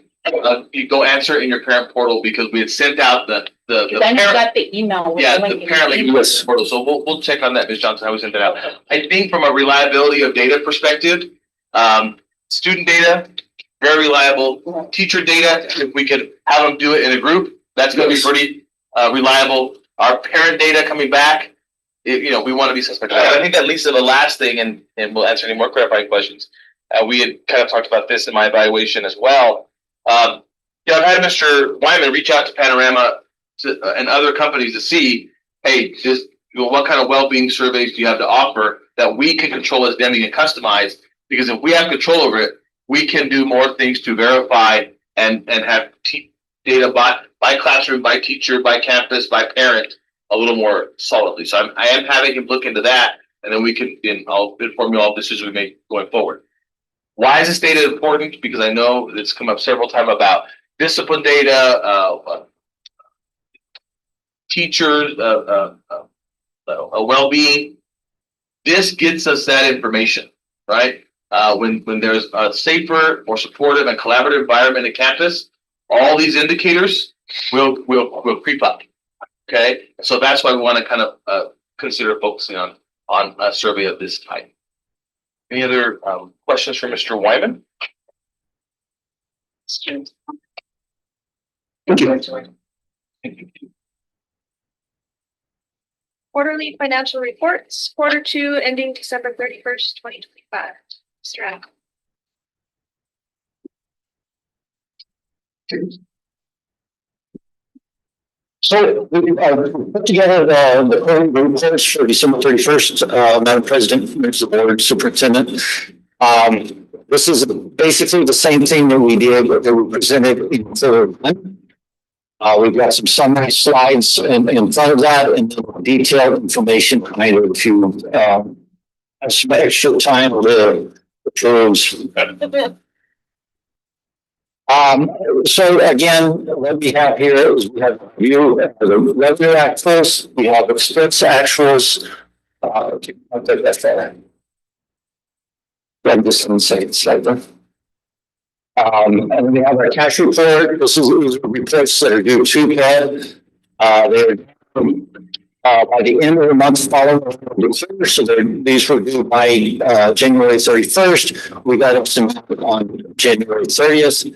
You go answer it in your parent portal, because we had sent out the parent. Got the email. Yeah, the parent link portal. So we'll check on that, Ms. Johnson, how we sent that out. I think from a reliability of data perspective, student data, very reliable. Teacher data, if we could have them do it in a group, that's going to be pretty reliable. Our parent data coming back, we want to be suspect. I think that leads to the last thing, and we'll answer any more clarifying questions. We had kind of talked about this in my evaluation as well. I've had Mr. Wyman reach out to Panorama and other companies to see, hey, what kind of well-being surveys do you have to offer that we can control as Denny and customize? Because if we have control over it, we can do more things to verify and have data by classroom, by teacher, by campus, by parent a little more solidly. So I am having him look into that, and then we can, I'll inform you all of decisions we make going forward. Why is this data important? Because I know it's come up several times about discipline data, teachers, well-being. This gets us that information, right? When there's a safer, more supportive, and collaborative environment at campus, all these indicators will creep up. Okay, so that's why we want to kind of consider focusing on a survey of this type. Any other questions for Mr. Wyman? Thank you. Quarterly financial reports, quarter two ending December 31st, 2025. Mr. Adam. So we put together the current reports for December 31st, Madam President, members of the board, superintendent. This is basically the same thing that we did, that we presented in third one. We've got some summary slides in front of that, and then detailed information behind it if you have some extra time to peruse. So again, what we have here is we have view the revenue actuals, we have expense actuals. I'll take that. I'm just going to say it slightly. And then we have our cash report. This is reports that are due to Fed. They're by the end of the month following December, so these were due by January 31st. We got them on January 30th.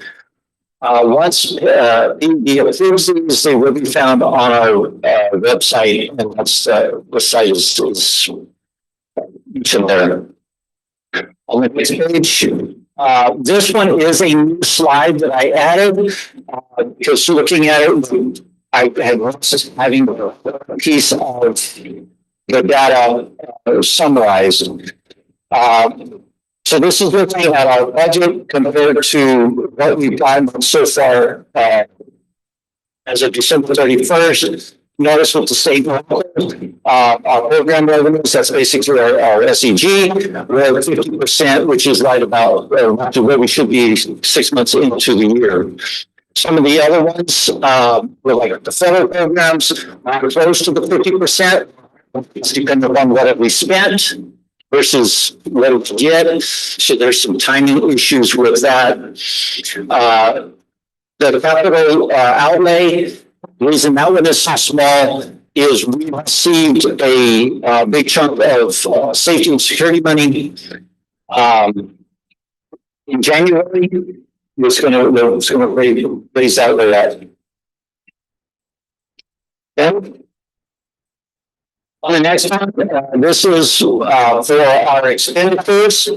Once the approves these, they will be found on our website, and that's website is in there. On the next page, this one is a new slide that I added because looking at it, I had having a piece of the data summarized. So this is looking at our budget compared to what we've done so far as of December 31st. Notice with the state, our program revenues, that's basically our SEG, we're at 50%, which is right about to where we should be 6 months into the year. Some of the other ones, were like the federal programs, are close to the 50%. It's depending on what we spent versus what we get. So there's some timing issues with that. The capital outlay, the reason that one is so small is we received a big chunk of safety and security money in January. It's going to raise out of that. Okay. On the next one, this is for our expenditures.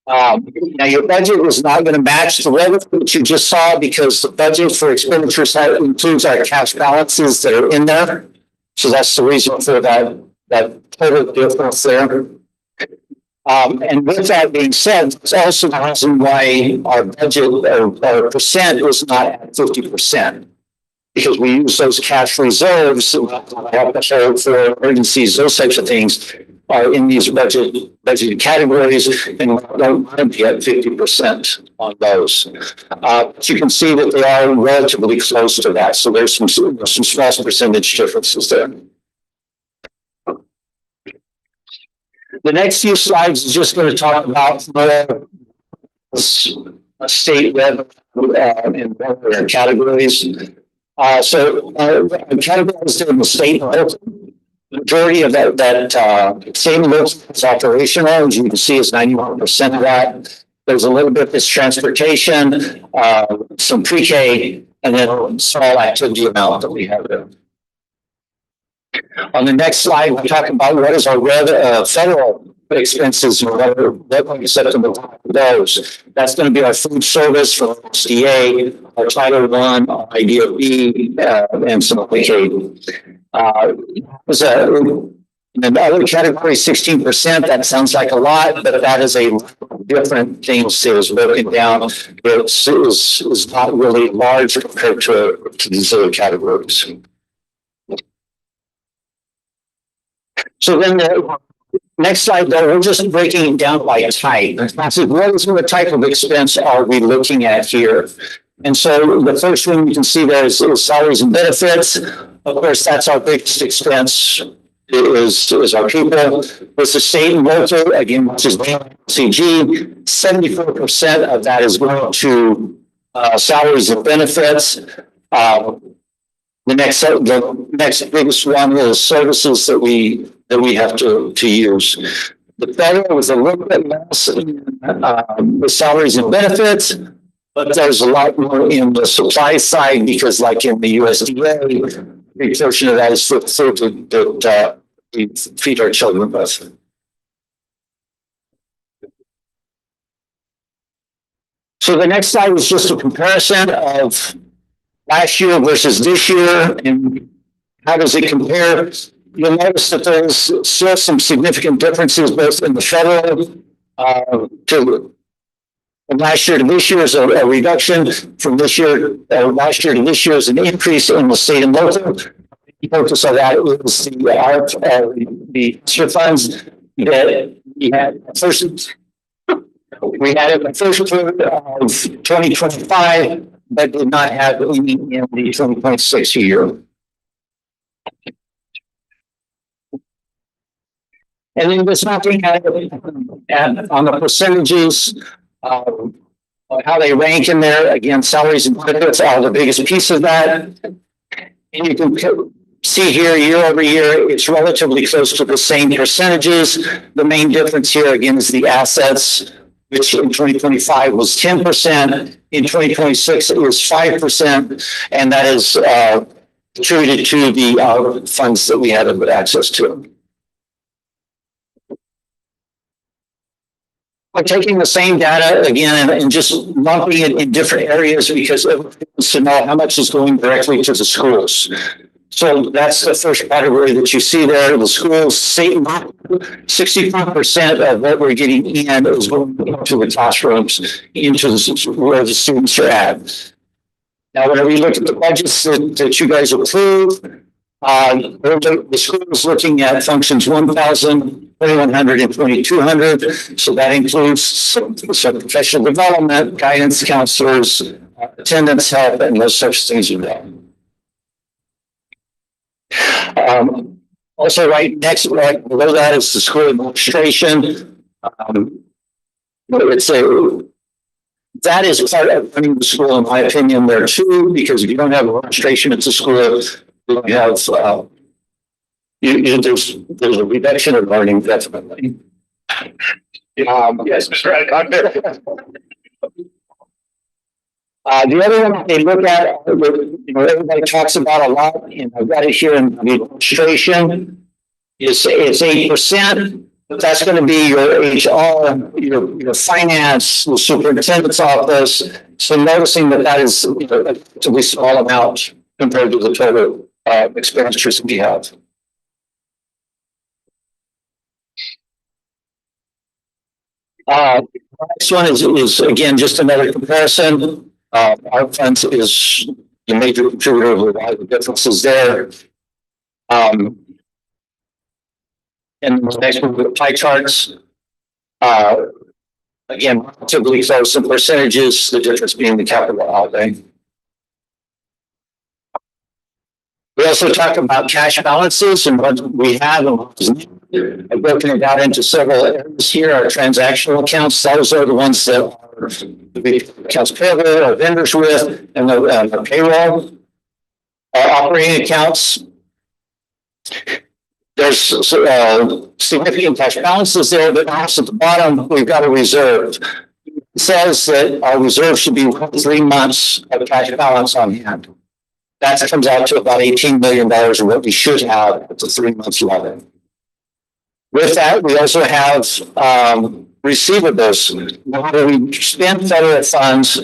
Now your budget is not going to match the revenue that you just saw because the budget for expenditures includes our cash balances that are in there. So that's the reason for that total difference there. And with that being said, it's also the reason why our budget or percent is not at 50%. Because we use those cash reserves for emergencies, those types of things are in these budget categories, and don't be at 50% on those. But you can see that they are relatively close to that, so there's some small percentage differences there. The next few slides is just going to talk about state revenue and revenue categories. So categorized in the state, the majority of that same list is operational. As you can see, is 91% of that. There's a little bit that's transportation, some pre-K, and then a small activity amount that we have there. On the next slide, we'll talk about what is our federal expenses and what we set on the top of those. That's going to be our food service for SDA, our Title I, our IDOB, and some pre-K. Was in the other category, 16%. That sounds like a lot, but that is a different things that is broken down. It's not really large compared to these other categories. So then the next slide, though, we're just breaking it down by type. So what type of expense are we looking at here? And so the first one you can see there is salaries and benefits. Of course, that's our biggest expense. Is our people. With the state and local, again, which is CG, 74% of that is going to salaries and benefits. The next biggest one is services that we have to use. The federal was a little bit less with salaries and benefits, but there's a lot more in the supply side because, like in the USDA, a big portion of that is for food that we feed our children with. So the next slide is just a comparison of last year versus this year, and how does it compare? You'll notice that there's still some significant differences both in the federal from last year to this year is a reduction. From this year, last year to this year is an increase in the state and local. The focus of that is the extra funds that we had first. We had it in the first quarter of 2025, but did not have any in the 2026 year. And then just looking at on the percentages, how they rank in there. Again, salaries and benefits are the biggest piece of that. And you can see here year over year, it's relatively close to the same percentages. The main difference here again is the assets, which in 2025 was 10%. In 2026, it was 5%. And that is attributed to the funds that we had access to. By taking the same data again and just lumping it in different areas because everyone wants to know how much is going directly to the schools. So that's the first category that you see there. The schools, 65% of what we're getting in is going into the classrooms, into where the students are at. Now, whenever you look at the budgets that you guys approve, the school is looking at functions 1,000, 2,100, and 2,200. So that includes some professional development, guidance counselors, attendance help, and those such things as well. Also, right below that is the school administration. That is part of running the school, in my opinion, there too, because if you don't have administration at the school, you have there's a reduction of learning, definitely. Yes, Mr. Radcott. The other one they look at, everybody talks about a lot, and I've got it here in the administration, is 8%. But that's going to be your HR, your finance, the superintendent's office. So noticing that is a relatively small amount compared to the total expenditures that we have. Next one is again just another comparison. Our funds is the major contributor of a lot of the differences there. And the next one with pie charts. Again, relatively close in percentages, the difference being the capital outlay. We also talk about cash balances and what we have and what is needed. I've broken it out into several areas here. Our transactional accounts, those are the ones that are the accounts payable, our vendors with, and the payroll. Our operating accounts. There's significant cash balances there, but also at the bottom, we've got a reserve. It says that our reserve should be 3 months of cash balance on hand. That comes out to about $18 million of what we should have at the 3 months level. With that, we also have receivables. When we spend federal funds,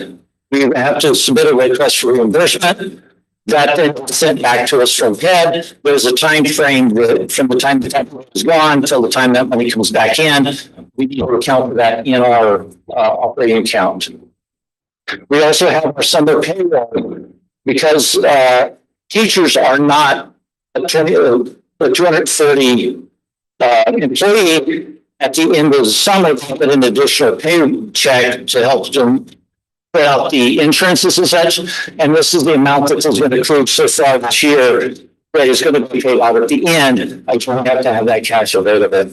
we have to submit a request for reimbursement. That then was sent back to us from HED. There's a time frame that from the time the template is gone until the time that money comes back in. We need to account for that in our operating account. We also have our summer payroll because teachers are not a 230 employee at the end of the summer, but an additional pay check to help them put out the insurances and such. And this is the amount that has been accrued so far this year that is going to be paid out at the end. I don't have to have that cash available.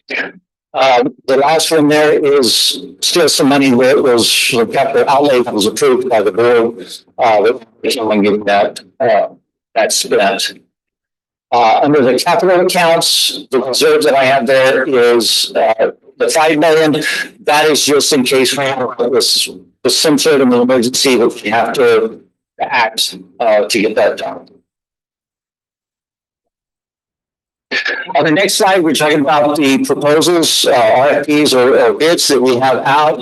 The last one there is still some money that was capital outlay that was approved by the board. That getting that spent. Under the capital accounts, the reserve that I have there is the 5 million. That is just in case we have some sort of an emergency that we have to act to get that done. On the next slide, we're talking about the proposals, RFPs or bids that we have out.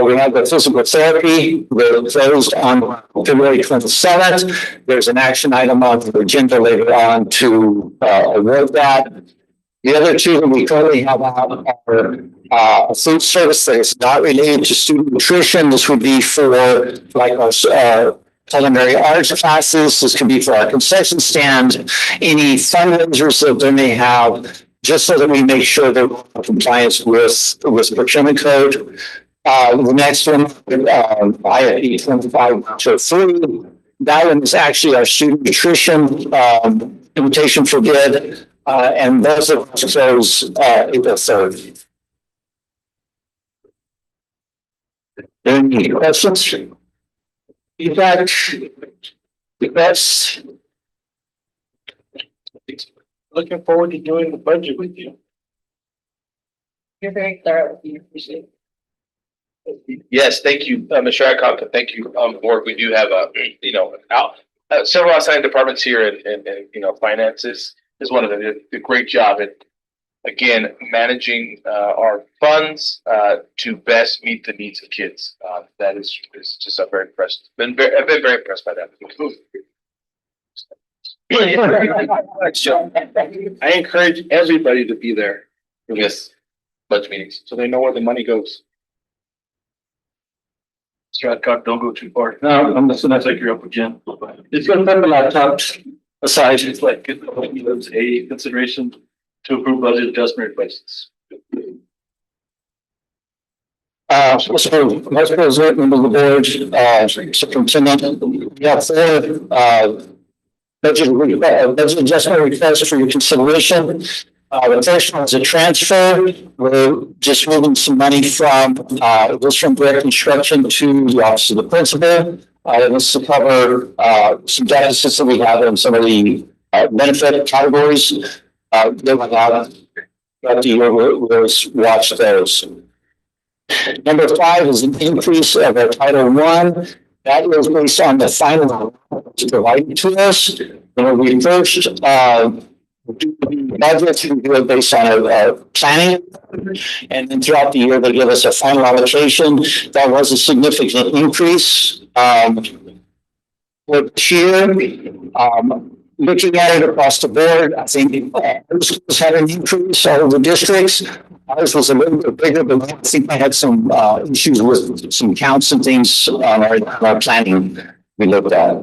We have the physical therapy that closed on February 27th. There's an action item on the agenda later on to award that. The other two that we currently have out are a food service that is not related to student nutrition. This would be for like our culinary arts classes. This can be for our concession stand, any fundraisers that they may have, just so that we make sure that we're in compliance with procurement code. The next one, IFE 25-3. That one is actually our student nutrition invitation for bid, and those are closed April 3rd. Any questions? Feedback? Requests? Looking forward to doing the budget with you. You're very thorough. You appreciate it. Yes, thank you, Mr. Adcock. Thank you, board. We do have several assigned departments here, and finances is one of them. Did a great job at, again, managing our funds to best meet the needs of kids. That is just I'm very impressed. I've been very impressed by that. I encourage everybody to be there Yes, budget meetings. so they know where the money goes. Mr. Adcock, don't go too far. No, I'm listening. That's like you're up again. It's going to put the laptops aside. It's like, it's a consideration to approve budget adjustment requests. So Vice President, member of the board, Superintendent, we have four budget adjustment requests for your consideration. The first one is a transfer. We're just moving some money from direct instruction to the office of the principal. This will cover some deficits that we have in some of the benefit categories that we have throughout the year. We'll watch those. Number 5 is an increase of our Title I. That is based on the final provided to us. When we first do the budget, we do it based on our planning. And then throughout the year, they give us a final allocation. That was a significant increase. For this year, looking at it across the board, I think schools had an increase, all of the districts. Ours was a little bit bigger, but I think I had some issues with some counts and things on our planning we looked at.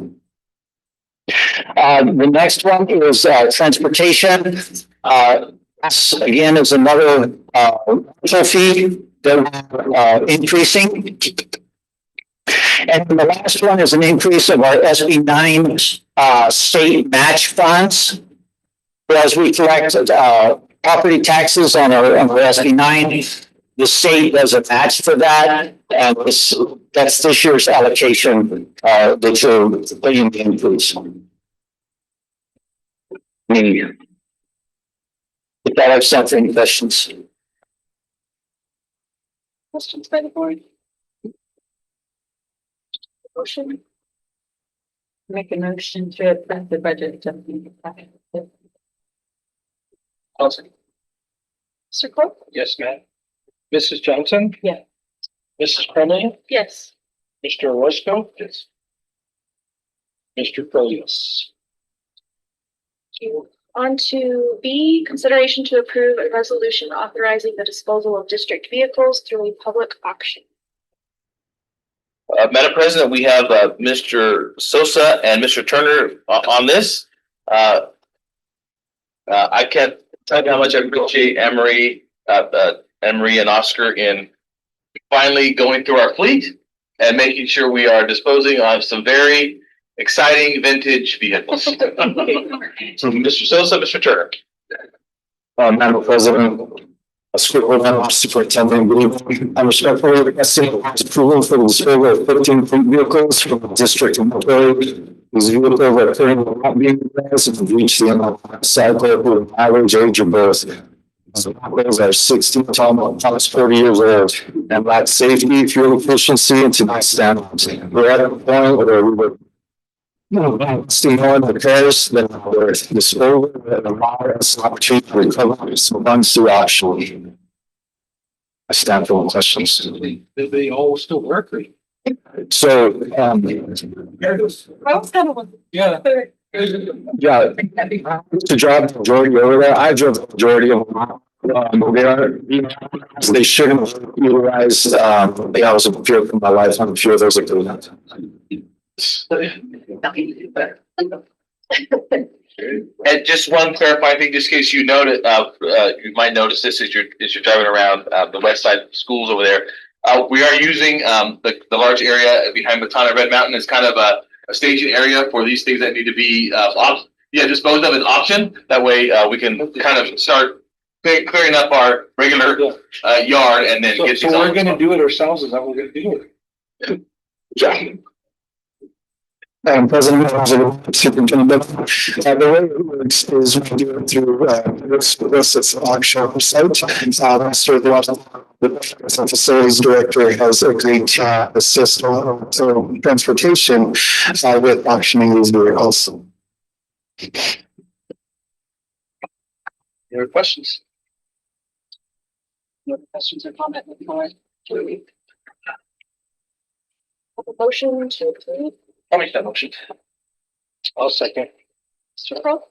The next one is transportation. This again is another rental fee that we're increasing. And the last one is an increase of our SB 9 state match funds. As we collect property taxes on our SB 9, the state does a match for that, and that's this year's allocation that you're putting the increase. If that has something, questions? Questions by the board? Motion? Make a motion to approve the budget adjustment. Awesome. Mr. Cole? Yes, ma'am. Mrs. Johnson? Yes. Mrs. Crumley? Yes. Mr. Orozco? Yes. Mr. Crowe. On to B, consideration to approve a resolution authorizing the disposal of district vehicles through a public auction. Madam President, we have Mr. Sosa and Mr. Turner on this. I can't tell you how much I appreciate Emery and Oscar in finally going through our fleet and making sure we are disposing of some very exciting vintage vehicles. So Mr. Sosa, Mr. Turner. Madam President, Madam Superintendent, good evening. I'm respectfully requesting approval for the disposal of 15 fleet vehicles from the district inventory. These vehicles are currently not being utilized and have reached the end of the cycle with an average age of both. Those are 16 to almost 40 years old and lack safety, fuel efficiency, and today's standards. We're at a point where we were seeing on repairs that were disposal that allow us an opportunity to recover some funds through auction. I stand for questions. They all still work. So, Yeah. yeah, to drive the majority over there, I drove the majority of them. They shouldn't utilize, I was in fear for my life on a few of those like that. And just one clarifying thing, just in case you noted, you might notice this as you're driving around the west side schools over there. We are using the large area behind Matana Red Mountain as kind of a staging area for these things that need to be disposed of as option. That way we can kind of start clearing up our regular yard and then get So we're gonna do it ourselves, is that what we're gonna do? Yeah. President, Superintendent, the way it works is we do it through, this auction site. Mr. The facilities director has agreed to assist transportation, with auctioning these vehicles. Any other questions? No questions or comments? Motion to approve. I'll make that motion. I'll second. Mr. Crowe?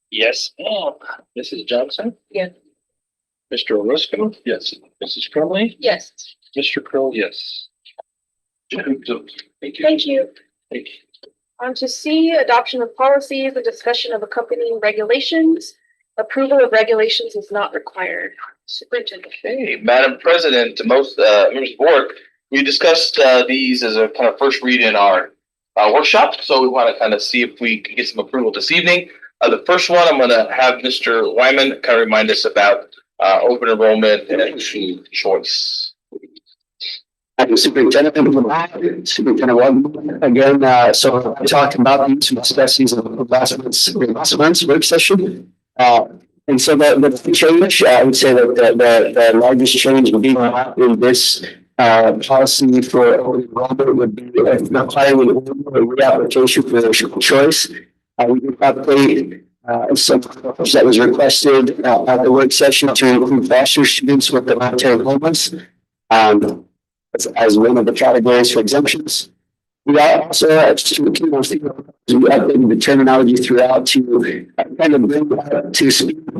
Yes. Mrs. Johnson? Yes. Mr. Orozco? Yes. Mrs. Crumley? Yes. Mr. Crowe, yes. Thank you. Thank you. Thank you. On to C, adoption of policies and discussion of accompanying regulations. Approval of regulations is not required. Superintendent. Hey, Madam President, most members of the board, we discussed these as a kind of first read in our workshop. So we want to kind of see if we can get some approval this evening. The first one, I'm going to have Mr. Wyman kind of remind us about open enrollment and choice. Thank you, Superintendent. Superintendent Wyman, again, so we're talking about these, we discussed these in last month's work session. And so the change, I would say that the largest change would be in this policy for open enrollment would be requiring a reapplication for the school choice. We did update some that was requested at the work session to include bachelor students with the monetary homeless as one of the categories for exemptions. We also updated the terminology throughout to kind of bring that to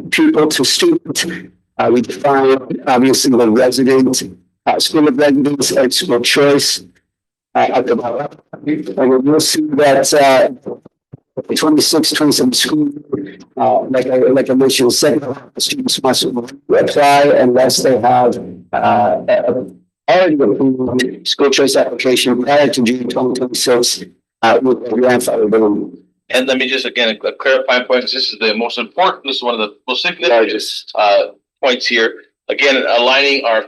people, to students. We defined obviously the resident, school of residence, and school choice. At the bottom, and we'll see that 26-27 school, like I mentioned, the students must apply unless they have already approved school choice application prior to June 2026 with the grandfather. And let me just again a clarifying point. This is the most important. This is one of the most significant points here. Again, aligning our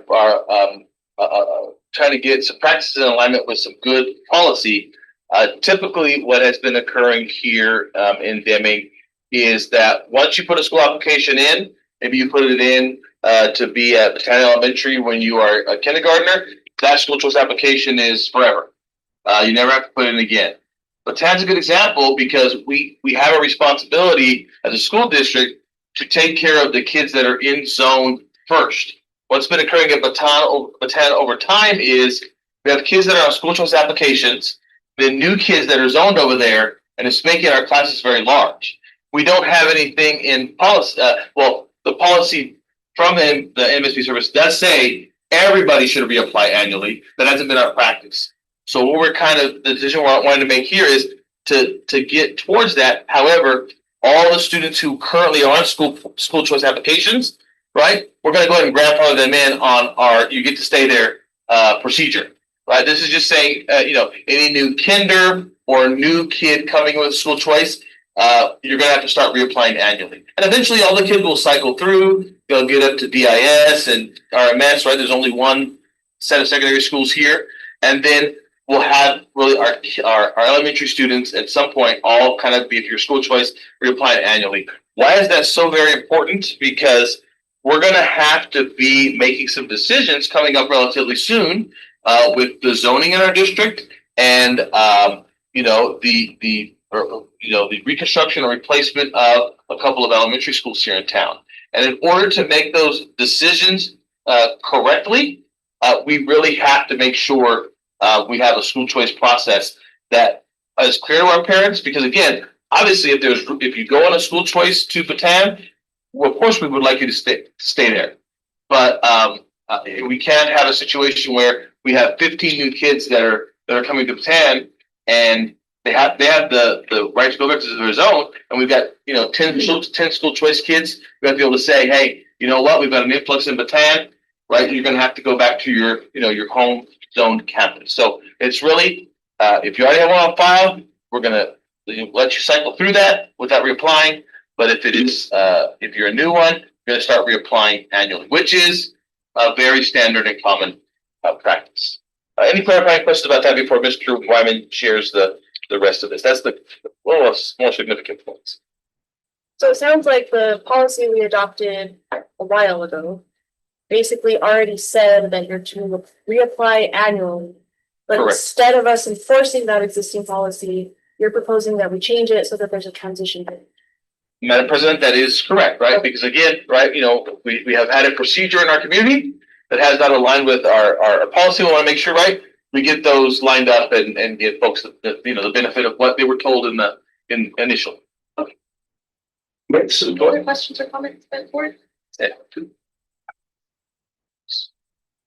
trying to get some practices in alignment with some good policy. Typically, what has been occurring here in Deming is that once you put a school application in, maybe you put it in to be at Battalion Elementary when you are a kindergartner, that school choice application is forever. You never have to put it in again. But Battalion a good example because we have a responsibility as a school district to take care of the kids that are in zone first. What's been occurring at Battalion over time is we have kids that are on school choice applications the new kids that are zoned over there, and it's making our classes very large. We don't have anything in policy, the policy from the MSP service does say everybody should reapply annually. That hasn't been our practice. So what we're the decision we're wanting to make here is to get towards that. However, all the students who currently are on school choice applications, right? We're going to go ahead and grandfather them in on our you get to stay there procedure, right? This is just saying, any new kinder or new kid coming with school choice, you're going to have to start reapplying annually. And eventually all the kids will cycle through. They'll get up to DIS and RMS, right? There's only one set of secondary schools here. And then we'll have really our elementary students at some point all be, if your school choice, reapplying annually. Why is that so very important? Because we're going to have to be making some decisions coming up relatively soon with the zoning in our district and the reconstruction or replacement of a couple of elementary schools here in town. And in order to make those decisions correctly, we really have to make sure we have a school choice process that is clear to our parents. Because again, obviously, if you go on a school choice to Bataan, well, of course we would like you to stay there. But we can't have a situation where we have 15 new kids that are coming to Bataan and they have the right to go back to their zone, and we've got 10 school choice kids. We have to be able to say, hey, you know what? We've got an influx in Bataan, right? You're going to have to go back to your home zone campus. So it's really if you already have one on file, we're going to let you cycle through that without reapplying. But if you're a new one, you're going to start reapplying annually, which is a very standard and common practice. Any clarifying questions about that before Mr. Wyman shares the rest of this? That's the more significant points. So it sounds like the policy we adopted a while ago basically already said that you're to reapply annually. But Correct. Instead of us enforcing that existing policy, you're proposing that we change it so that there's a transition period. Madam President, that is correct, right? Because again, right, we have had a procedure in our community that has not aligned with our policy. We want to make sure, right, we get those lined up and give folks the benefit of what they were told in initial. Okay. Other questions or comments, board? Yeah.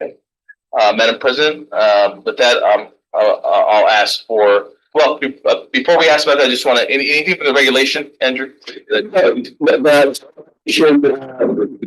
Okay. Madam President, with that, I'll ask for. Well, before we ask about that, I just want to anything for the regulation, Andrew.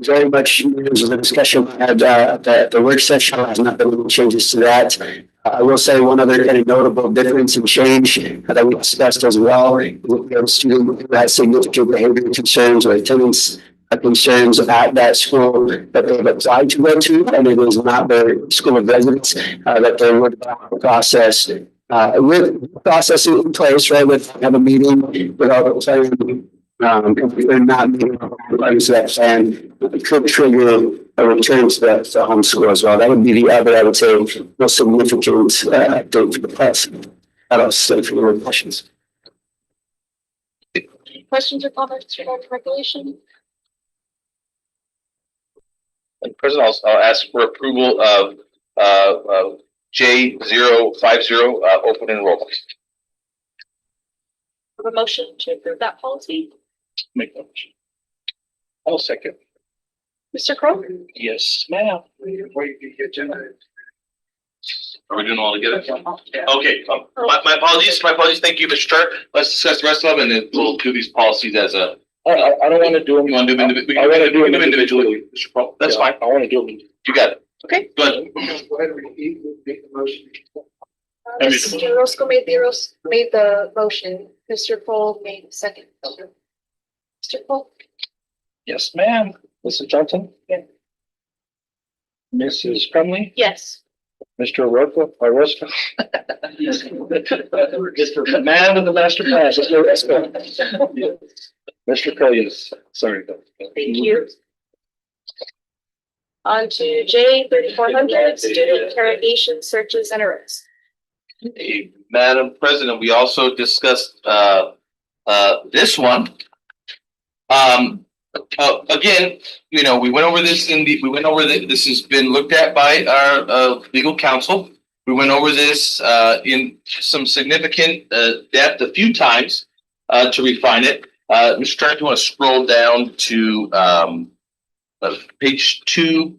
Very much the discussion we had at the work session has not been any changes to that. I will say one other notable difference and change that we discussed as well. We have a student who has significant behavior concerns or attendance concerns at that school that they've applied to go to, and it is not their school of residence that they're going to process. With processing in place, right? With have a meeting with all the plan. If we're not meeting to that plan, it could trigger a return to the homeschool as well. That would be the other, I would say, most significant update for the class. I don't say for your questions. Questions or comments regarding regulation? And President, I'll ask for approval of J050 open enrollment. A motion to approve that policy. Make that motion. I'll second. Mr. Crowe? Yes, ma'am. Wait, the agenda. Are we doing all together? Okay. My apologies. Thank you, Mr. Chair. Let's discuss the rest of them, and then we'll do these policies as a. I don't want to do them. You want to do them individually? I want to do them individually, Mr. Paul. That's fine. I want to do them. You got it. Okay. Go ahead. Go ahead, repeat, make the motion. Mr. Roscoe made the motion. Mr. Cole made the second. Mr. Cole? Yes, ma'am. Mrs. Johnson? Yeah. Mrs. Crumley? Yes. Mr. Rocco? Mr. Man with the master class. Mr. Colliers. Sorry. Thank you. On to J3400, student interrogation, searches and arrests. Hey, Madam President, we also discussed this one. Again, we went over this this has been looked at by our legal counsel. We went over this in some significant depth a few times to refine it. Mr. Turner, if you want to scroll down to page 2.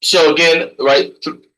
So again, right,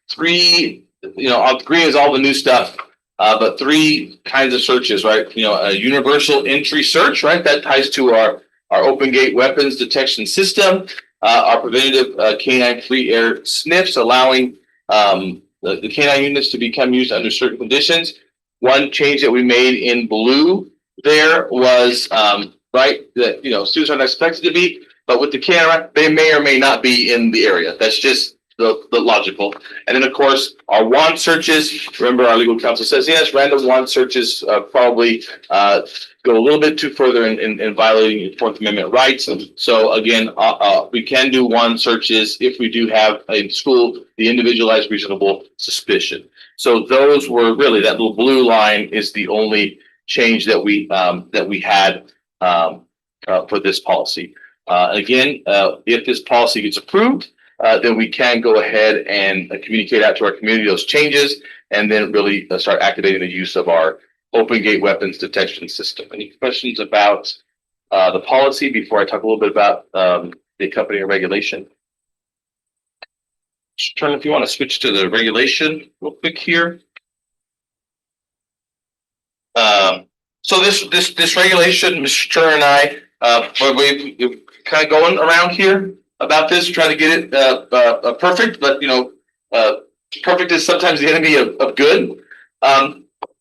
three, green is all the new stuff, but 3 kinds of searches, right? A universal entry search, right? That ties to our open gate weapons detection system, our preventative canine free air sniffs, allowing the canine units to become used under certain conditions. One change that we made in blue there was, right, that, students are not expected to be, but with the camera, they may or may not be in the area. That's just the logical. And then, of course, our wand searches. Remember, our legal counsel says, yes, random wand searches probably go a little bit too further in violating your Fourth Amendment rights. So again, we can do wand searches if we do have in school the individualized reasonable suspicion. So those were really, that little blue line is the only change that we had for this policy. Again, if this policy gets approved, then we can go ahead and communicate out to our community those changes, and then really start activating the use of our open gate weapons detection system. Any questions about the policy before I talk a little bit about the accompanying regulation? Turn, if you want to switch to the regulation real quick here. So this regulation, Mr. Turner and I, we've kind of going around here about this, trying to get it perfect, but perfect is sometimes the enemy of good.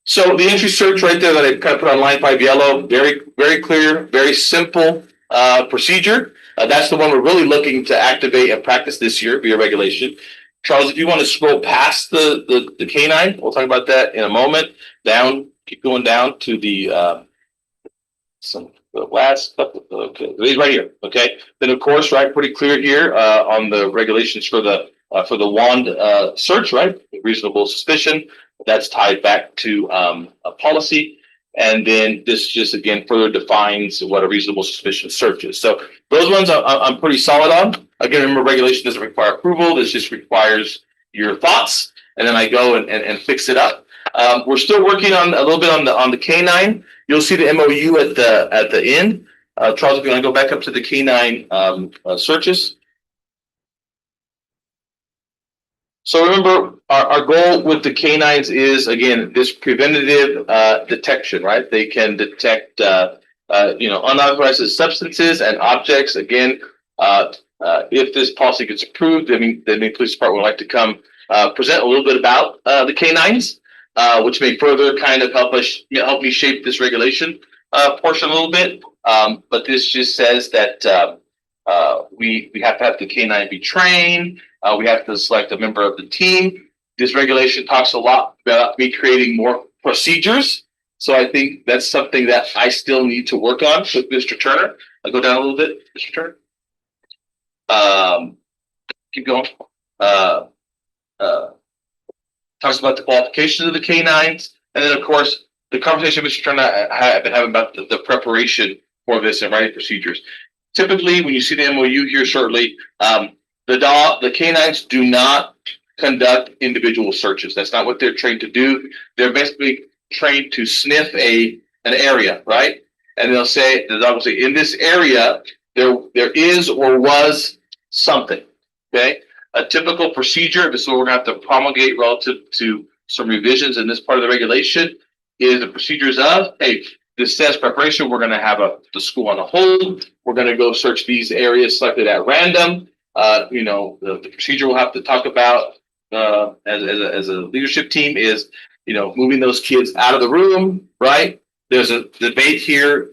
So the entry search right there that I kind of put on line 5 yellow, very, very clear, very simple procedure. That's the one we're really looking to activate and practice this year via regulation. Charles, if you want to scroll past the canine, we'll talk about that in a moment. Down, keep going down to the last, okay, right here. Okay, then of course, right, pretty clear here on the regulations for the wand search, right? Reasonable suspicion. That's tied back to a policy, and then this just again further defines what a reasonable suspicion search is. So those ones I'm pretty solid on. Again, remember, regulation doesn't require approval. This just requires your thoughts, and then I go and fix it up. We're still working on a little bit on the canine. You'll see the MOU at the end. Charles, if you want to go back up to the canine searches. So remember, our goal with the canines is, again, this preventative detection, right? They can detect, unauthorized substances and objects. Again, if this policy gets approved, then the police department would like to come present a little bit about the canines, which may further kind of help me shape this regulation portion a little bit. But this just says that we have to have the canine be trained. We have to select a member of the team. This regulation talks a lot about me creating more procedures. So I think that's something that I still need to work on with Mr. Turner. I'll go down a little bit, Mr. Turner. Keep going. Talks about the qualifications of the canines. And then, of course, the conversation Mr. Turner and I have been having about the preparation for this and writing procedures. Typically, when you see the MOU here shortly, the canines do not conduct individual searches. That's not what they're trained to do. They're basically trained to sniff an area, right? And the dog will say, in this area, there is or was something, okay? A typical procedure, this is what we're going to have to promulgate relative to some revisions in this part of the regulation, is the procedures of, hey, this says preparation, we're going to have the school on a hold. We're going to go search these areas selected at random. The procedure we'll have to talk about as a leadership team is, moving those kids out of the room, right? There's a debate here,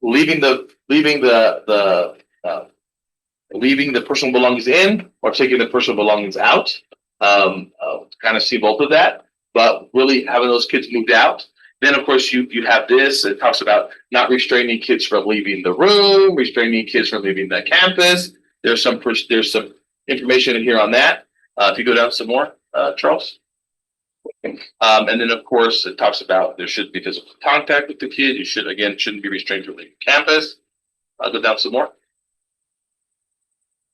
leaving the personal belongings in or taking the personal belongings out. Kind of see both of that, but really having those kids moved out. Then, of course, you have this. It talks about not restraining kids from leaving the room, restraining kids from leaving the campus. There's some information in here on that. If you go down some more, Charles. And then, of course, it talks about there should be physical contact with the kid. You shouldn't be restrained from leaving campus. I'll go down some more.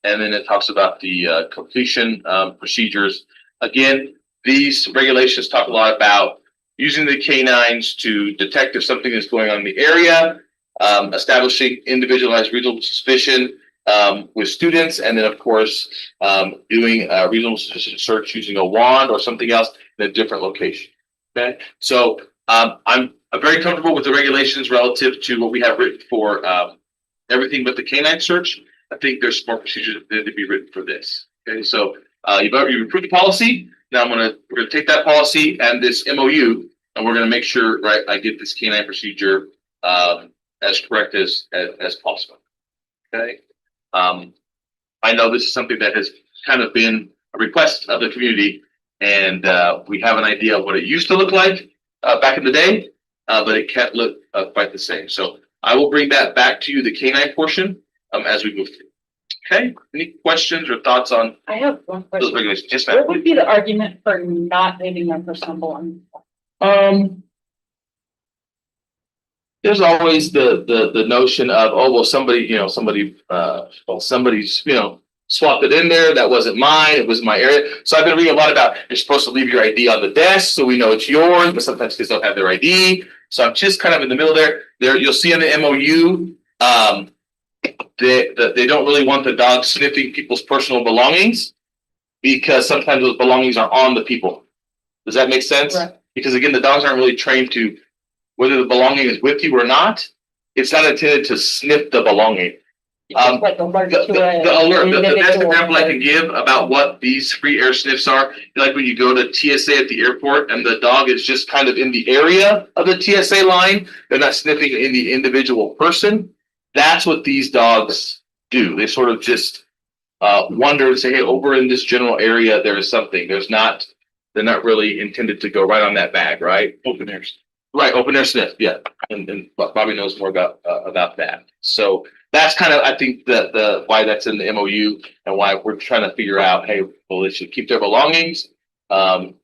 And then it talks about the completion procedures Again, these regulations talk a lot about using the canines to detect if something is going on in the area, establishing individualized reasonable suspicion with students, and then of course doing a reasonable suspicion search using a wand or something else in a different location. Okay, so I'm very comfortable with the regulations relative to what we have written for everything but the canine search. I think there's more procedures that need to be written for this. Okay, so you've approved the policy. Now we're gonna take that policy and this MOU, and we're gonna make sure, right, I get this canine procedure as correct as possible. Okay. I know this is something that has kind of been a request of the community, and we have an idea of what it used to look like back in the day, but it can't look quite the same. So I will bring that back to you, the canine portion, as we move through. Okay, any questions or thoughts on I have one those question. regulations? Yes, What ma'am. would be the argument for not leaving their personal belongings? There's always the notion of, oh, well, somebody's, swapped it in there. That wasn't mine. It was my area. So I've been reading a lot about you're supposed to leave your ID on the desk so we know it's yours, but sometimes kids don't have their ID. So I'm just kind of in the middle there. You'll see in the MOU, they don't really want the dog sniffing people's personal belongings because sometimes those belongings are on the people. Does that make sense? Right. Because again, the dogs aren't really trained to, whether the belonging is with you or not, it's not intended to sniff the belonging. Just like alert to The alert, the best individual. example I can give about what these free air sniffs are, like when you go to TSA at the airport and the dog is just kind of in the area of the TSA line, they're not sniffing in the individual person. That's what these dogs do. They sort of just wonder and say, hey, over in this general area, there is something. They're not really intended to go right on that bag, right? Open air. Right, open air sniff, yeah, and Bobby knows more about that. So that's kind of, I think, the why that's in the MOU and why we're trying to figure out, hey, well, they should keep their belongings. And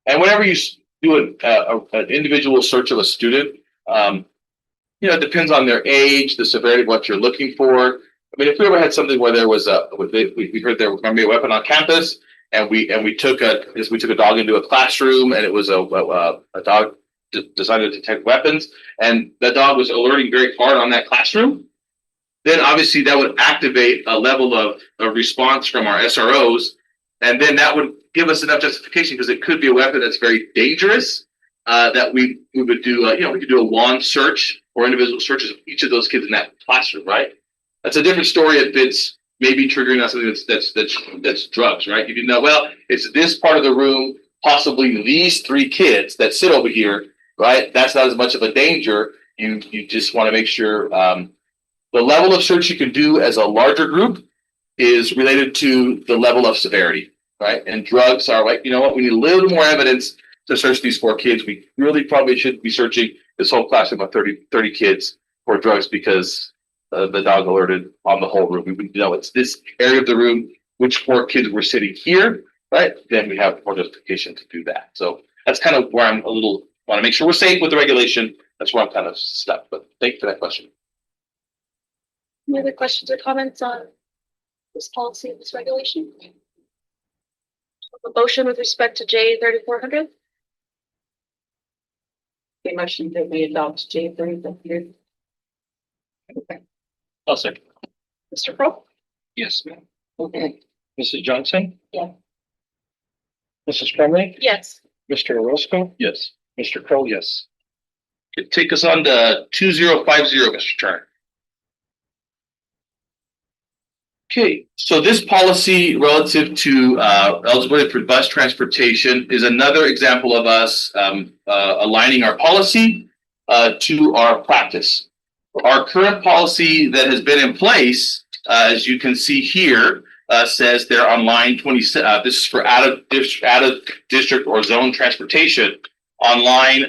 whenever you do an individual search of a student, it depends on their age, the severity of what you're looking for. I mean, if we ever had something where there was we heard there was going to be a weapon on campus, and we took a dog into a classroom, and it was a dog designed to detect weapons, and the dog was alerting very hard on that classroom, then obviously that would activate a level of response from our SROs, and then that would give us enough justification because it could be a weapon that's very dangerous, that we would do we could do a wand search or individual searches of each of those kids in that classroom, right? That's a different story if it's maybe triggering on something that's drugs, right? You can know, well, it's this part of the room, possibly these 3 kids that sit over here. Right, that's not as much of a danger. You just want to make sure the level of search you can do as a larger group is related to the level of severity, right? And drugs are like, you know what, we need a little more evidence to search these 4 kids. We really probably should be searching this whole classroom of 30 kids for drugs because the dog alerted on the whole room. We would know it's this area of the room, which 4 kids were sitting here, right? Then we have more justification to do that. So that's kind of where I'm a little. Want to make sure we're safe with the regulation. That's where I'm kind of stuck, but thank you for that question. Any other questions or comments on this policy and this regulation? A motion with respect to J 3400? The motion that we adopt J3. I'll second. Mr. Pro? Yes, ma'am. Okay. Mrs. Johnson? Yeah. Mrs. Crumley? Yes. Mr. Orozco? Yes. Mr. Kroll, yes. Take us on to 2050, Mr. Turner. Okay, so this policy relative to eligibility for bus transportation is another example of us aligning our policy to our practice. Our current policy that has been in place, as you can see here, says they're on line 27. This is for out of district or zone transportation. On line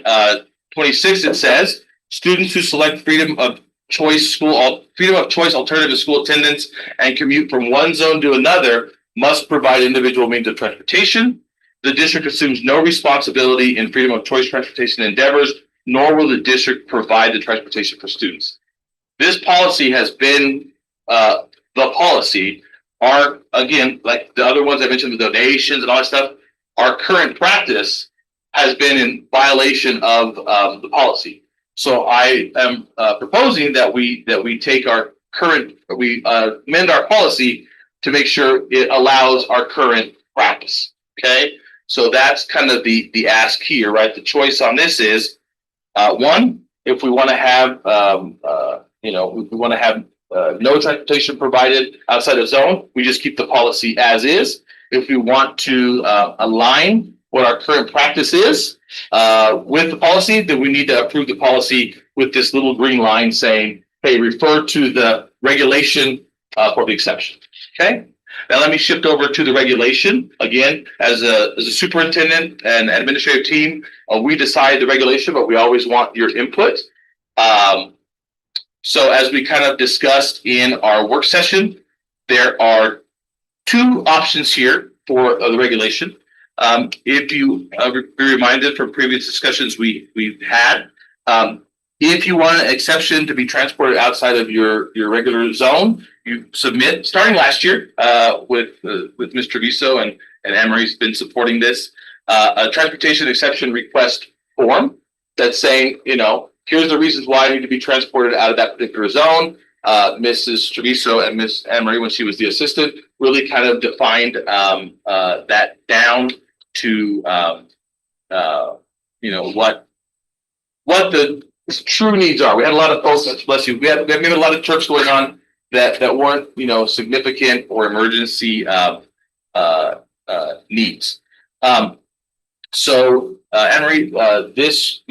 26, it says students who select freedom of choice alternative to school attendance and commute from one zone to another must provide individual means of transportation. The district assumes no responsibility in freedom of choice transportation endeavors, nor will the district provide the transportation for students. This policy has been the policy our, again, like the other ones I mentioned, the donations and all that stuff, our current practice has been in violation of the policy. So I am proposing that we take our current, we amend our policy to make sure it allows our current practice. Okay, so that's kind of the ask here, right? The choice on this is one, if we want to have if we want to have no transportation provided outside of zone, we just keep the policy as is. If we want to align what our current practice is with the policy, then we need to approve the policy with this little green line saying, hey, refer to the regulation for the exception. Okay. Now let me shift over to the regulation. Again, as a superintendent and administrative team, we decide the regulation, but we always want your input. So as we kind of discussed in our work session, there are two options here for the regulation. If you be reminded from previous discussions we've had, if you want an exception to be transported outside of your regular zone, you submit, starting last year with Ms. Treviso and Anne-Marie's been supporting this, a transportation exception request form that's saying, here's the reasons why I need to be transported out of that particular zone. Mrs. Treviso and Ms. Anne-Marie, when she was the assistant, really kind of defined that down to what the true needs are. We had a lot of folks, bless you, we had maybe a lot of trips going on that weren't significant or emergency needs. So Anne-Marie, this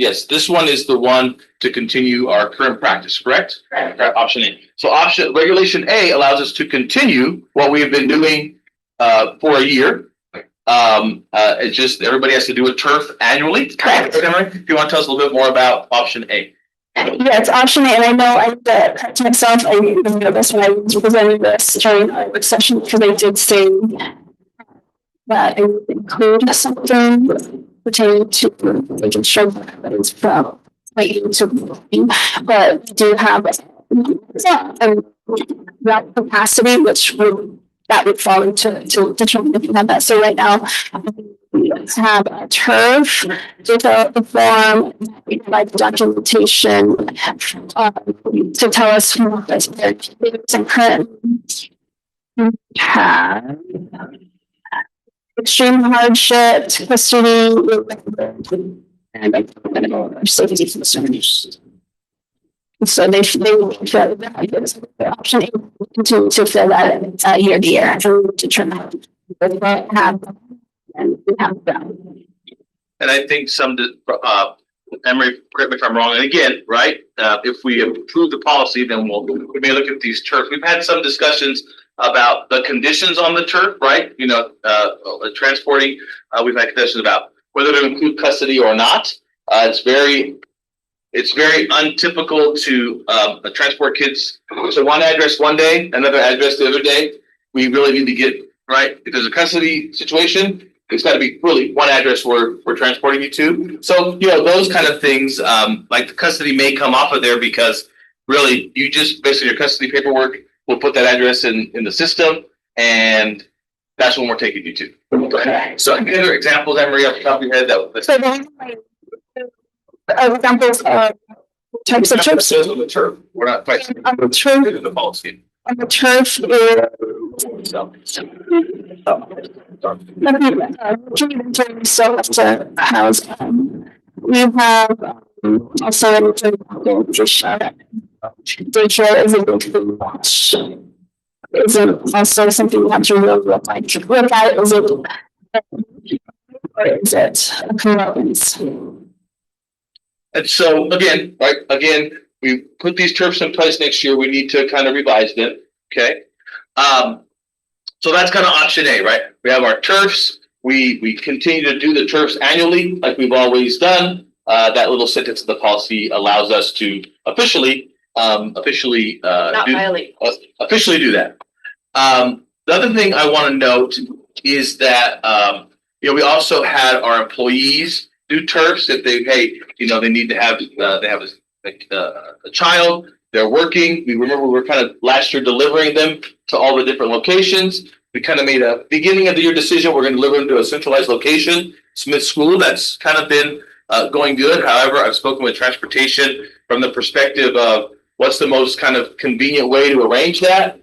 one is the one to continue our current practice, correct? Right. Option A. So regulation A allows us to continue what we have been doing for a year. It's just everybody has to do a turf annually. Correct. If you want to tell us a little bit more about option A. Yeah, it's option A, and I know I correct myself. I didn't know this when I was presenting this during our work session because I did say that it would include something pertaining to making sure that it's from waiting to, but we do have that capacity, which would fall into determine if you have that. So right now, we have a turf, develop the form, we provide documentation to tell us what is and current have extreme hardship, custody, and safety concerns. So they will fill that option to fill that year to year and determine what they have and have them. And I think Emery, correct me if I'm wrong. And again, right, if we approve the policy, then we may look at these turfs. We've had some discussions about the conditions on the turf, right? Transporting. We've had discussions about whether to include custody or not. It's very untypical to transport kids to one address one day, another address the other day. We really need to get right. If there's a custody situation, it's got to be really one address we're transporting you to. So those kind of things, like the custody may come off of there because really you just basically your custody paperwork will put that address in the system, and that's when we're taking you to. Okay. So any other examples, Emery, off the top of your head Examples of types of trips. On the turf. We're not fighting On the turf, the policy. on the turf, so to house. We have also daycare is a big thing. Is also something we have to really look at. Is it or is it a commitment? And so again, we put these turfs in place next year. We need to kind of revise them. Okay. So that's kind of option A, right? We have our turfs. We continue to do the turfs annually, like we've always done. That little sentence in the policy allows us to officially Not violate. officially do that. The other thing I want to note is that we also had our employees do turfs if they need to have they have a child They're working. We remember we were kind of last year delivering them to all the different locations. We kind of made a beginning of the year decision. We're going to deliver them to a centralized location, Smith School. That's kind of been going good. However, I've spoken with transportation from the perspective of what's the most kind of convenient way to arrange that.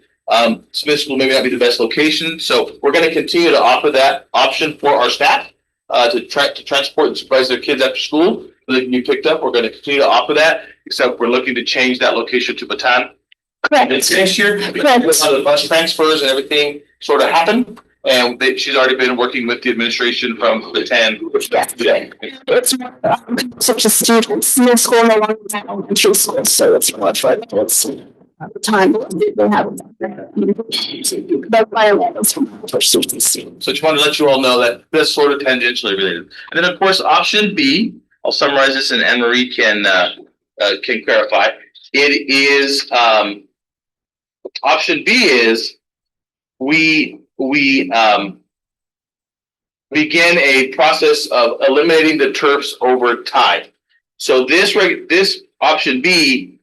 Smith School maybe not be the best location. So we're going to continue to offer that option for our staff to transport and surprise their kids after school so they can be picked up. We're going to continue to offer that, except we're looking to change that location to Baton. Correct. It's next year, Correct. with how the bus transfers and everything sort of happen. And she's already been working with the administration from the 10. Yeah. It's such a students, middle school, no longer than elementary school, so it's much like it's at the time they have. But by law, it's for students. So just wanted to let you all know that that's sort of tangentially related. And then of course, option B, I'll summarize this and Anne Marie can clarify. It is, option B is we begin a process of eliminating the turfs over time. So this option B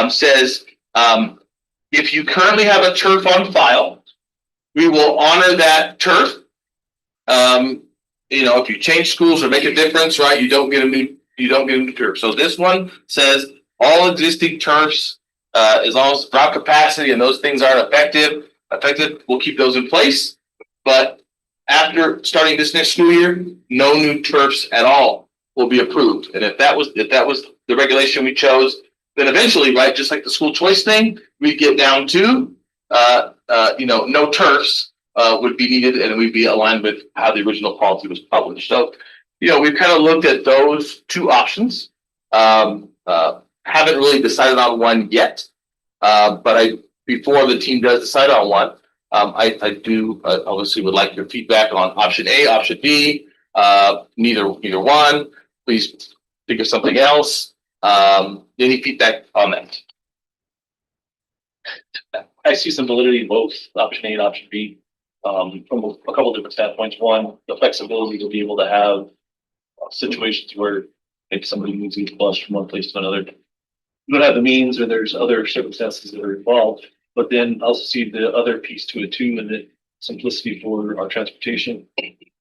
says if you currently have a turf on file, we will honor that turf. If you change schools or make a difference, right, you don't get a new turf. So this one says all existing turfs, as long as drop capacity and those things aren't affected, we'll keep those in place. But after starting this next school year, no new turfs at all will be approved. And if that was the regulation we chose, then eventually, right, just like the school choice thing, we get down to no turfs would be needed, and we'd be aligned with how the original policy was published. So, we've kind of looked at those two options. Haven't really decided on one yet, but before the team does decide on one, I do obviously would like your feedback on option A, option B, neither one. Please think of something else. Any feedback on that? I see some validity in both option A and option B, from a couple of different standpoints. One, the flexibility to be able to have situations where maybe somebody moves the bus from one place to another. You don't have the means, or there's other circumstances that are involved. But then also see the other piece to it too, and the simplicity for our transportation.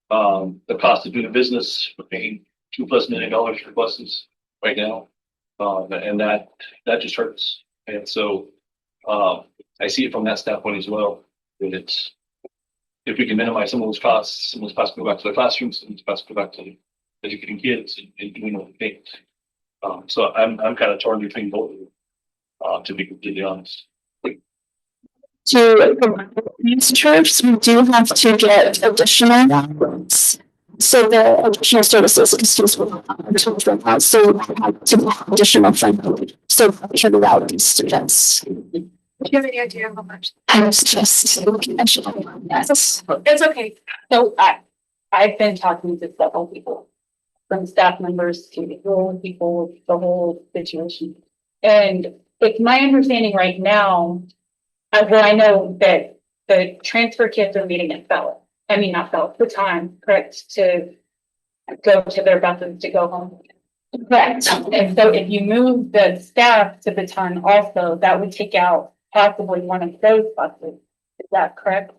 The cost of doing business, we're paying $2+ million for buses right now, and that just hurts. And so I see it from that standpoint as well. That it's, if we can minimize some of those costs go back to the classrooms, some of those costs go back to educating kids and doing other things. So I'm kind of torn between both of them, to be completely honest. To use turfs, we do have to get additional ones. So the additional services, excuse me, so we have to get additional funding. So for the routing students. Do you have any idea how much? I was just looking at yes. It's okay. So I've been talking to several people, from staff members to the whole people, the whole situation. And it's my understanding right now, I know that the transfer kids are meeting at the time, correct, to go to their buses to go home. Correct. And so if you move the staff to Baton also, that would take out possibly one of those buses. Is that correct?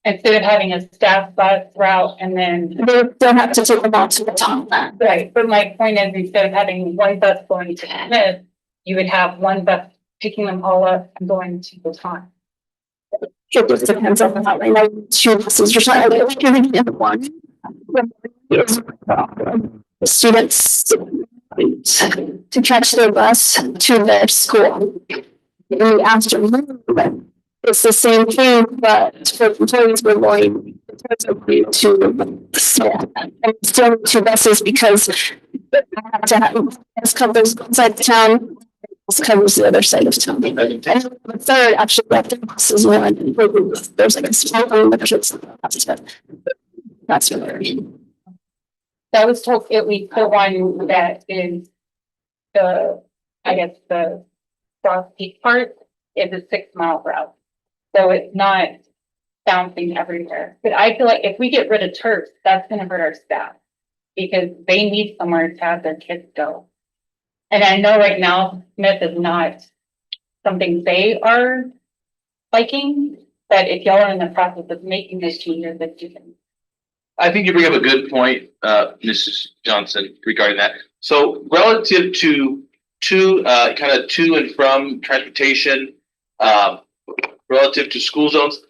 Instead of having a staff bus route and then. They don't have to take them out to the top. Right, but my point is, instead of having one bus going to Smith, you would have one bus picking them all up and going to Baton. It just depends on how they know two buses or something. Like giving the other one. Students to catch their bus to their school. In the afternoon, it's the same thing, but for employees, we're going to Smith and still two buses because I have to have this covers inside the town. Covers the other side of town. And the third actually left the buses one. There's like a small one, but that's really. I was told at least the one that is the South Peak part is a 6 mile route. So it's not bouncing everywhere. But I feel like if we get rid of turfs, that's gonna hurt our staff because they need somewhere to have their kids go. And I know right now Smith is not something they are liking, but if y'all are in the process of making those changes, that you can. I think you bring up a good point, Mrs. Johnson, regarding that. So relative to kind of to and from transportation, relative to school zones,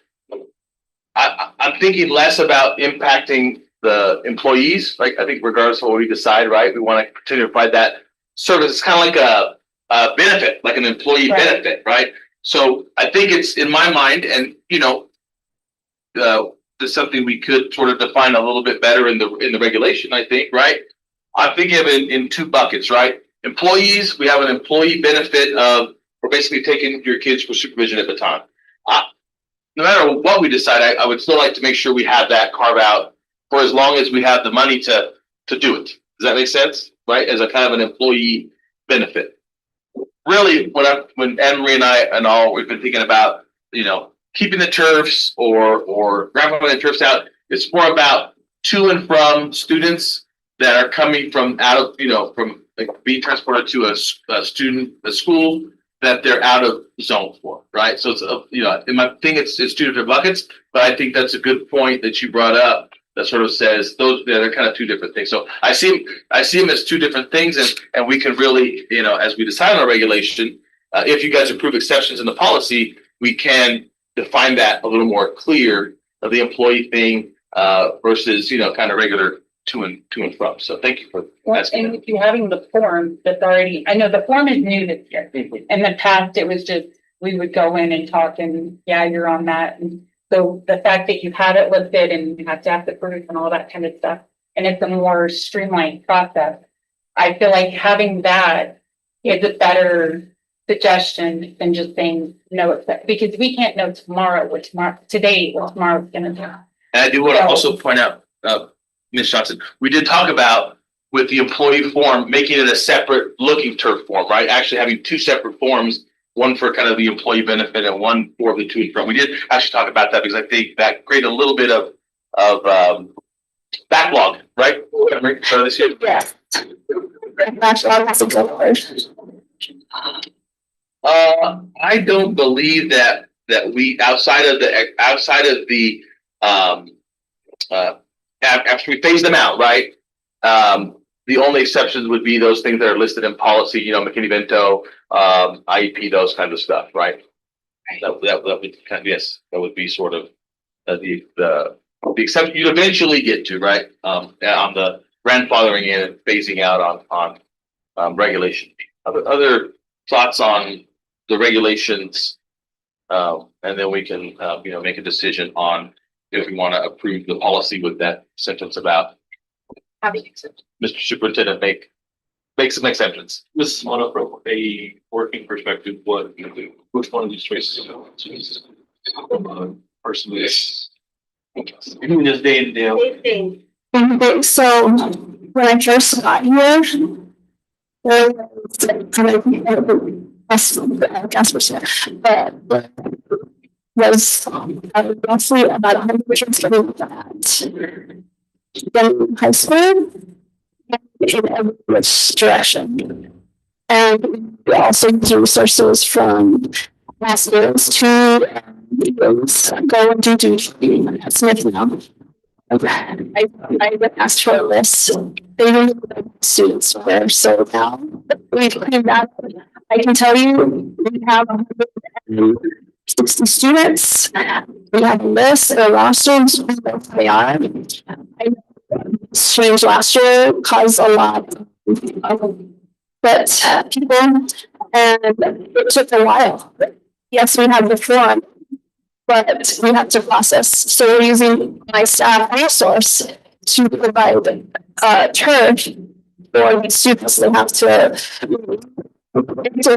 I'm thinking less about impacting the employees. Like, I think regardless of what we decide, right, we want to continue to provide that service. It's kind of like a benefit, like an employee Right. benefit, right? So I think it's in my mind, and there's something we could sort of define a little bit better in the regulation, I think, right? I'm thinking of it in two buckets, right? Employees, we have an employee benefit of, we're basically taking your kids for supervision at the time. No matter what we decide, I would still like to make sure we have that carve out for as long as we have the money to do it. Does that make sense? Right? As a kind of an employee benefit. Really, when Anne Marie and I and all, we've been thinking about, keeping the turfs or grandfathering the turfs out, it's more about to and from students that are coming from out of, from like being transported to a school that they're out of zone for, right? So it's, in my thing, it's two different buckets, but I think that's a good point that you brought up that sort of says they're kind of two different things. So I see them as two different things, and we can really, as we decide on a regulation, if you guys approve exceptions in the policy, we can define that a little more clear of the employee thing versus, kind of regular to and from. So thank you for asking. And if you're having the form that's already, I know the form is new this year. In the past, it was just, we would go in and talk and yeah, you're on that. And so the fact that you have it listed and you have to have the proof and all that kind of stuff, and it's a more streamlined process. I feel like having that is a better suggestion than just saying no, because we can't know today what tomorrow's gonna do. And I do want to also point out, Ms. Johnson, we did talk about with the employee form, making it a separate looking turf form, right? Actually having two separate forms, one for kind of the employee benefit and one for the to and from. We did actually talk about that because I think that created a little bit of backlog, right? So this year. Yeah. Backlog has to go first. I don't believe that we outside of the after we phase them out, right? The only exceptions would be those things that are listed in policy, McKinney-Vento, IEP, those kind of stuff, right? That would kind of, yes, that would be sort of the exception you'd eventually get to, right? On the grandfathering in and phasing out on regulation. Other thoughts on the regulations, and then we can make a decision on if we want to approve the policy with that sentence about Having accepted. Mr. Superintendent make some exceptions. This is one of a working perspective, which one of these choices? Personally, in this day and day. Okay, so when I first got here, there was kind of but was roughly about 100 students that in high school in every which direction. And we also use resources from masters to go and do duty at Smith now. I would ask for a list. They didn't know the students were, so now we've cleaned that. I can tell you we have 160 students. We have a list, a roster, and who they are. I know change last year caused a lot but people, and it took a while. Yes, we have the form, but we have to process. So we're using my staff resource to provide turf for the students. They have to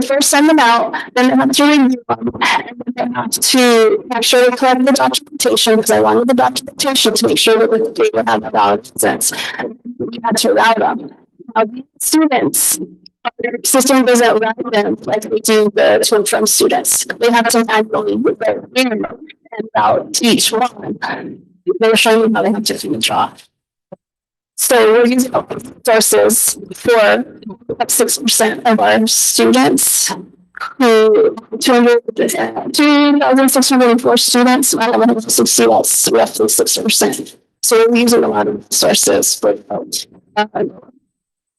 first send them out, then they have to review them, and then they have to make sure they collect the documentation, because I wanted the documentation to make sure that they would have the valid sense. We had to route them. Now, these students, their system doesn't route them like they do the to and from students. They have to manually and route each one. They're showing how they have to finish off. So we're using open sources for 6% of our students who 2,604 students, 160, that's roughly 6%. So we're using a lot of sources for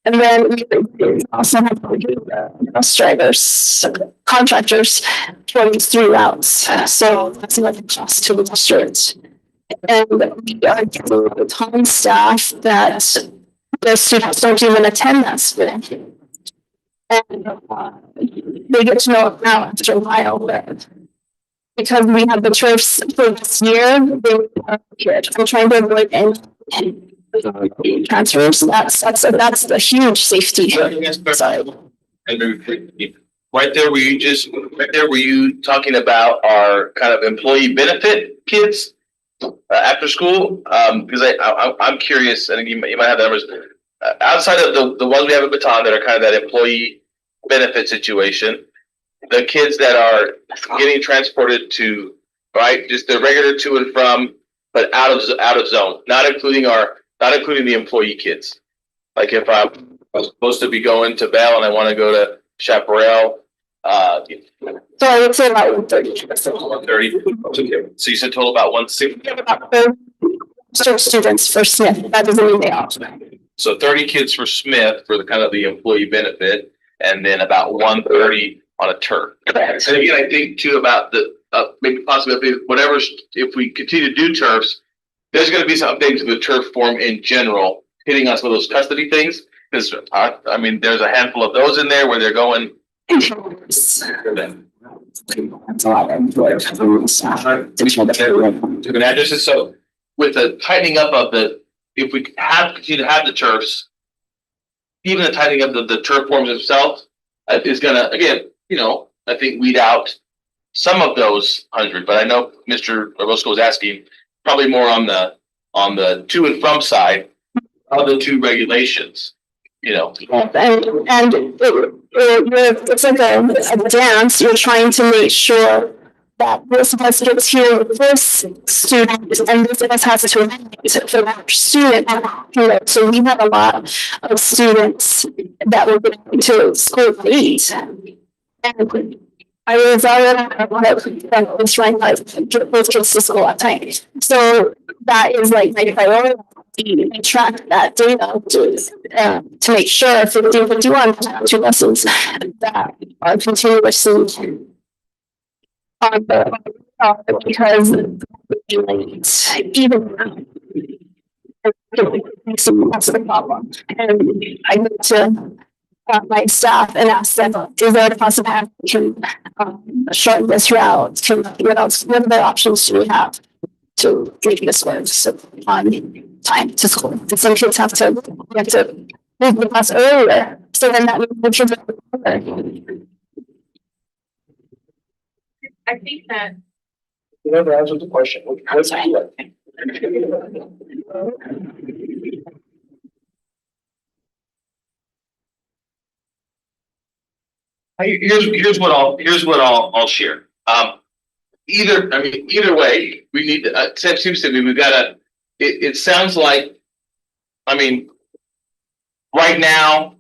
and then we also have bus drivers, contractors for these 3 routes. So that's another cost to the district. And we are getting a ton of staff that the students don't even attend that school. And they get to know it now after a while, but because we have the turfs for this year, they are good. I'm trying to avoid any transfers. That's a huge safety. Sorry. And right there, were you talking about our kind of employee benefit kids after school? Because I'm curious, and you might have the numbers outside of the ones we have at Baton that are kind of that employee benefit situation. The kids that are getting transported to, right, just the regular to and from, but out of zone, not including the employee kids. Like if I'm supposed to be going to Bell and I want to go to Chaparral, So I would say about 130. 130. So you said total about 160. We have about 30 students for Smith. That doesn't mean they are. So 30 kids for Smith for the kind of the employee benefit, and then about 130 on a turf. Correct. And again, I think too about the maybe possibly whatever, if we continue to do turfs, there's going to be some updates to the turf form in general, hitting on some of those custody things. Because I mean, there's a handful of those in there where they're going. That's a lot of Different addresses. So with the tightening up of if we continue to have the turfs, even the tightening up the turf forms themselves is going to, again, I think weed out some of those 100. But I know Mr. Orozco was asking probably more on the to and from side of the 2 regulations. and it's like a dance. You're trying to make sure that this bus gets here with this student, and this bus has to for that student. So we have a lot of students that were going to school late, and I was already was trying to get those kids to school on time. So that is like my priority. We track that data to make sure 51 2 lessons that are continuously on the because even now that's the problem. And I need to my staff and ask them, is there a possibility to shorten this route? What other options do we have to make this work on time to school? And some kids have to move the bus earlier, so then that would kids are. I think that You never answered the question. What's the Here's what I'll share. Either way, we need to. Sam seems to me we've got to. It sounds like, right now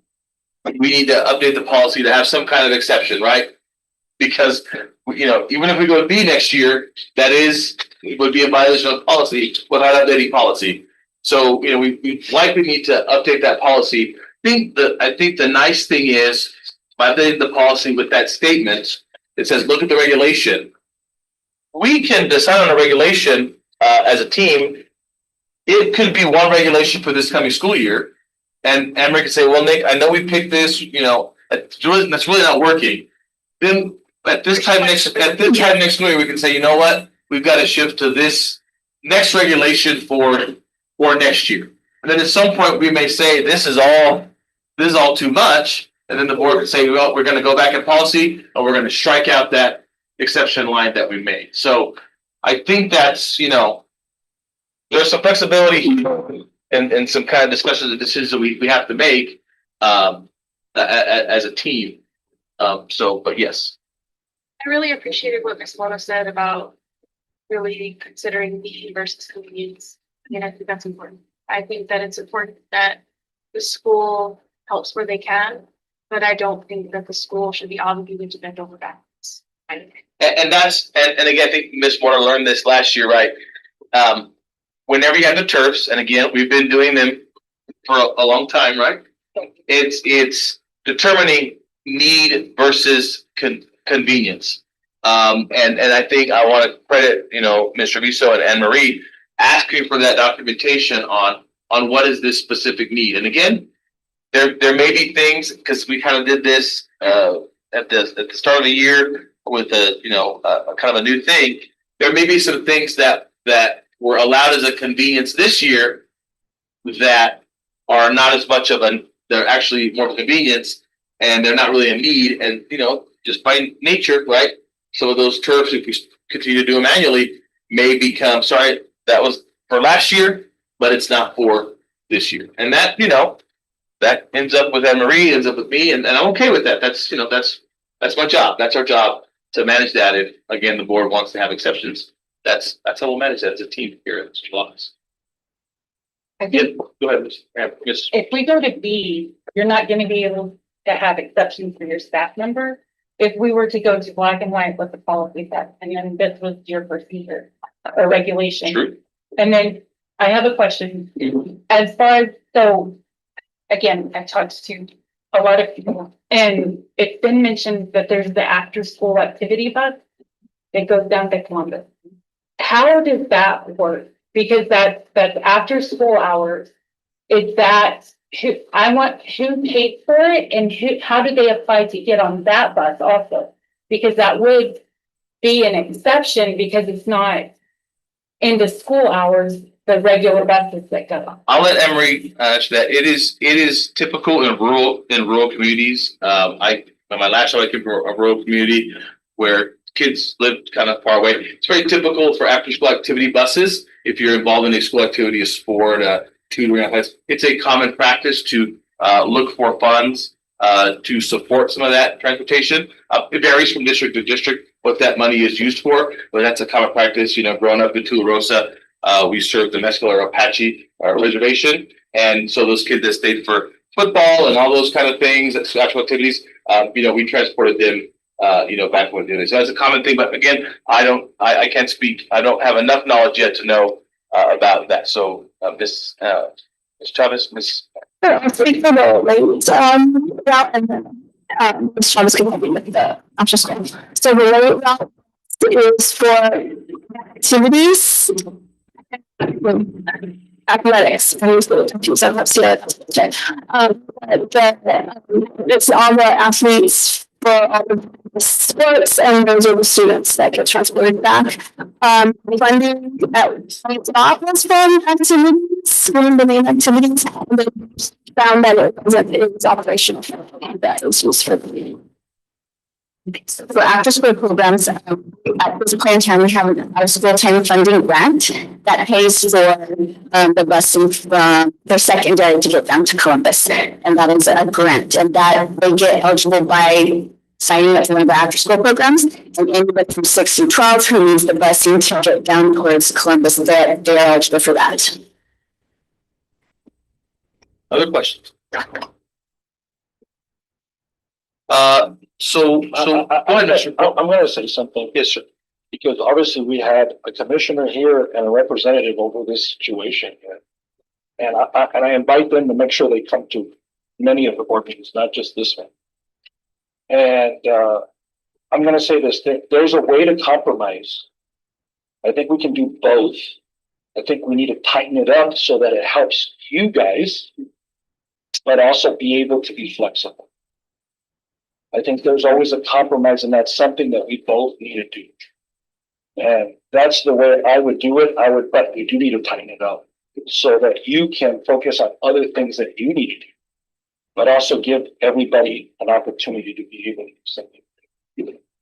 we need to update the policy to have some kind of exception, right? Because even if we go to B next year, it would be a violation of policy without updating policy. So we likely need to update that policy. I think the nice thing is by updating the policy with that statement, it says look at the regulation. We can decide on a regulation as a team. It could be one regulation for this coming school year, and Emery can say, "Well, Nick, I know we picked this. That's really not working." Then at this time next school year, we can say, "You know what? We've got to shift to this next regulation for next year." And then at some point, we may say, "This is all too much," and then the board can say, "Well, we're going to go back in policy, and we're going to strike out that exception line that we made." So I think that's there's some flexibility and some kind of discussions and decisions that we have to make as a team. But yes. I really appreciated what Ms. Mona said about really considering need versus convenience. I think that's important. I think that it's important that the school helps where they can, but I don't think that the school should be obligated to bend over backwards. And that's, and again, I think Ms. Moore learned this last year, right? Whenever you have the turfs, and again, we've been doing them for a long time, right? It's determining need versus convenience. And I think I want to credit, Mr. Viso and Anne Marie asking for that documentation on what is this specific need. And again, there may be things, because we kind of did this at the start of the year with a kind of a new thing. There may be some things that were allowed as a convenience this year that are not as much of they're actually more of a convenience, and they're not really a need. And just by nature, right? Some of those turfs, if we continue to do them manually, may become, sorry, that was for last year, but it's not for this year. And that, that ends up with Anne Marie, ends up with me, and I'm okay with that. That's my job. That's our job to manage that. If again the board wants to have exceptions, that's how we'll manage that as a team here at Mr. Lawrence. I Yeah, think go ahead, Ms. if we go to B, you're not gonna be able to have exceptions for your staff member. If we were to go to black and white with the policy set, and then this was your procedure or regulation. True. And then I have a question. As far as, so, again, I talked to a lot of people, and it's been mentioned that there's the after-school activity bus that goes down to Columbus. How does that work? Because that's after school hours. Is that who paid for it, and how do they apply to get on that bus also? Because that would be an exception because it's not into school hours, the regular buses that go. I'll let Emery answer that. It is typical in rural communities. My last job I came from a rural community where kids lived kind of far away. It's very typical for after school activity buses. If you're involved in a school activity, a sport, tutoring, it's a common practice to look for funds to support some of that transportation. It varies from district to district what that money is used for, but that's a common practice. Growing up in Tularosa, we served the Mescalero Apache reservation, and so those kids that stayed for football and all those kind of things, actual activities, we transported them, back when we did it. So that's a common thing. But again, I can't speak. I don't have enough knowledge yet to know about that. So, Ms. Chavez, Ms. Sure, I'll speak for the ladies, route, and then, Ms. Chavez can help me with the after school. So the late route is for activities, athletics, and it's all the athletes for all the sports, and those are the students that get transported back. Funding that we thought was from activities, one of the main activities, and then found that it was operational. That it was used for after school programs. At this point in time, we have an after school time funding grant that pays for the busing from their secondary to get down to Columbus, and that is a grant, and that they get eligible by signing up for one of the after school programs, and anybody from 6 to 12 who needs the busing to get down towards Columbus, they're eligible for that. Other questions? So go ahead, Mr. I'm going to say something. Yes, sir. Because obviously we had a commissioner here and a representative over this situation here. And I invite them to make sure they come to many of the board meetings, not just this one. And I'm going to say this, there's a way to compromise. I think we can do both. I think we need to tighten it up so that it helps you guys, but also be able to be flexible. I think there's always a compromise, and that's something that we both need to do. And that's the way I would do it. But we do need to tighten it up so that you can focus on other things that you need to do, but also give everybody an opportunity to be able to do something.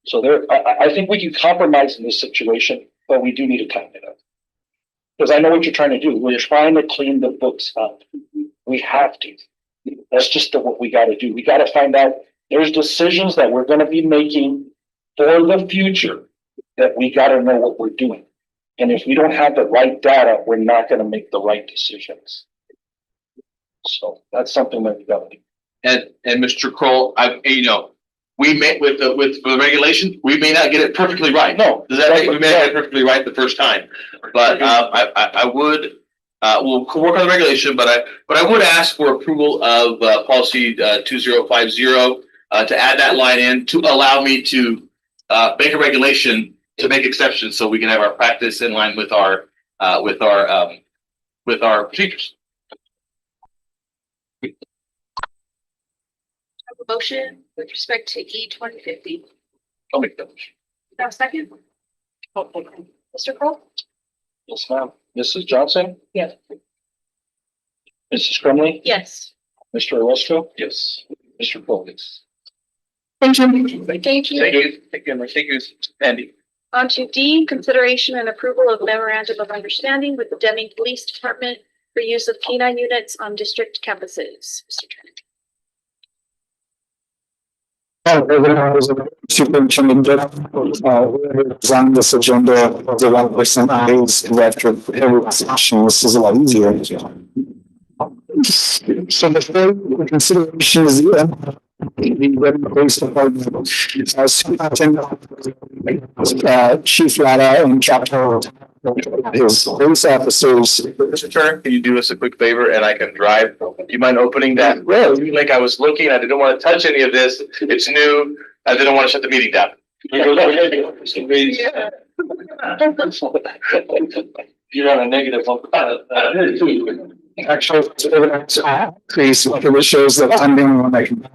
So I think we can compromise in this situation, but we do need to tighten it up. Because I know what you're trying to do. We're trying to clean the books up. We have to. That's just what we got to do. We got to find out there's decisions that we're going to be making for the future that we got to know what we're doing. And if we don't have the right data, we're not going to make the right decisions. So that's something that we got to do. And Mr. Kroll, we met with the regulation, we may not get it perfectly right. No. Does that make, we may not get it perfectly right the first time, but, I would, we'll work on the regulation, but I would ask for approval of, policy, 2050, to add that line in to allow me to, make a regulation to make exceptions so we can have our practice in line with our procedures. Motion with respect to E 2050. I'll make that motion. Now second. Mr. Kroll? Yes, ma'am. Mrs. Johnson? Yes. Mrs. Crumley? Yes. Mr. Orozco? Yes. Mr. Folds? Thank you. Thank you. Thank you, Andy. On to D, consideration and approval of memorandum of understanding with the Deming Police Department for use of K-9 units on district campuses. Mr. Turner. Superintendent, is on this agenda of the 1% raise after every session. This is a lot easier. So the third consideration is the police department, superintendent, Chief Lada and Captain, his police officers. Mr. Turner, can you do us a quick favor and I can drive? Do you mind opening that? Really? Like I was looking, I didn't want to touch any of this. It's new. I didn't want to shut the meeting down. You're on a negative one. Actually, increase, it shows that funding when they can.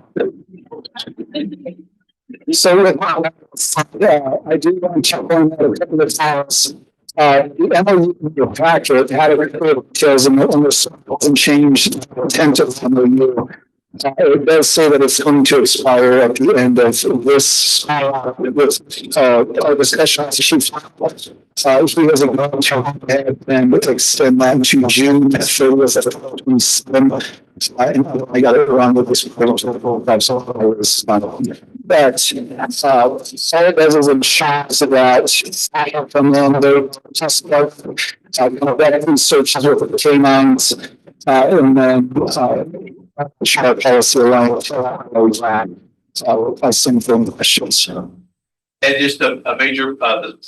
So with, I do want to point out a couple of times. The MOU in your packet had a couple of details and the change intent of the MOU. It does say that it's going to expire at the end of this, our discussion with the chief. If he has a going to ahead and extend that to June 30th of 2027. I got it wrong with this. But, all it does is ensures that from then they test about, searches with the K9s, and then, our policy around, I send them questions. And just a major, the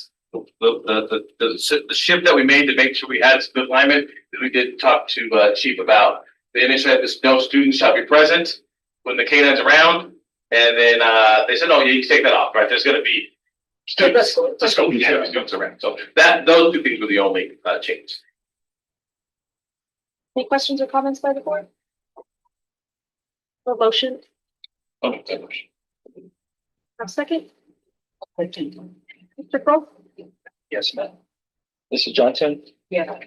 shift that we made to make sure we had some good alignment, we did talk to, Chief about. They initially had this, no students shall be present when the K-9's around. And then, they said, oh, yeah, you can take that off, right? There's gonna be students, let's go, yeah, students around. So those two things were the only, changes. Any questions or comments by the board? Or motion? Okay. A second? Mr. Kroll? Yes, ma'am. Mrs. Johnson? Yeah.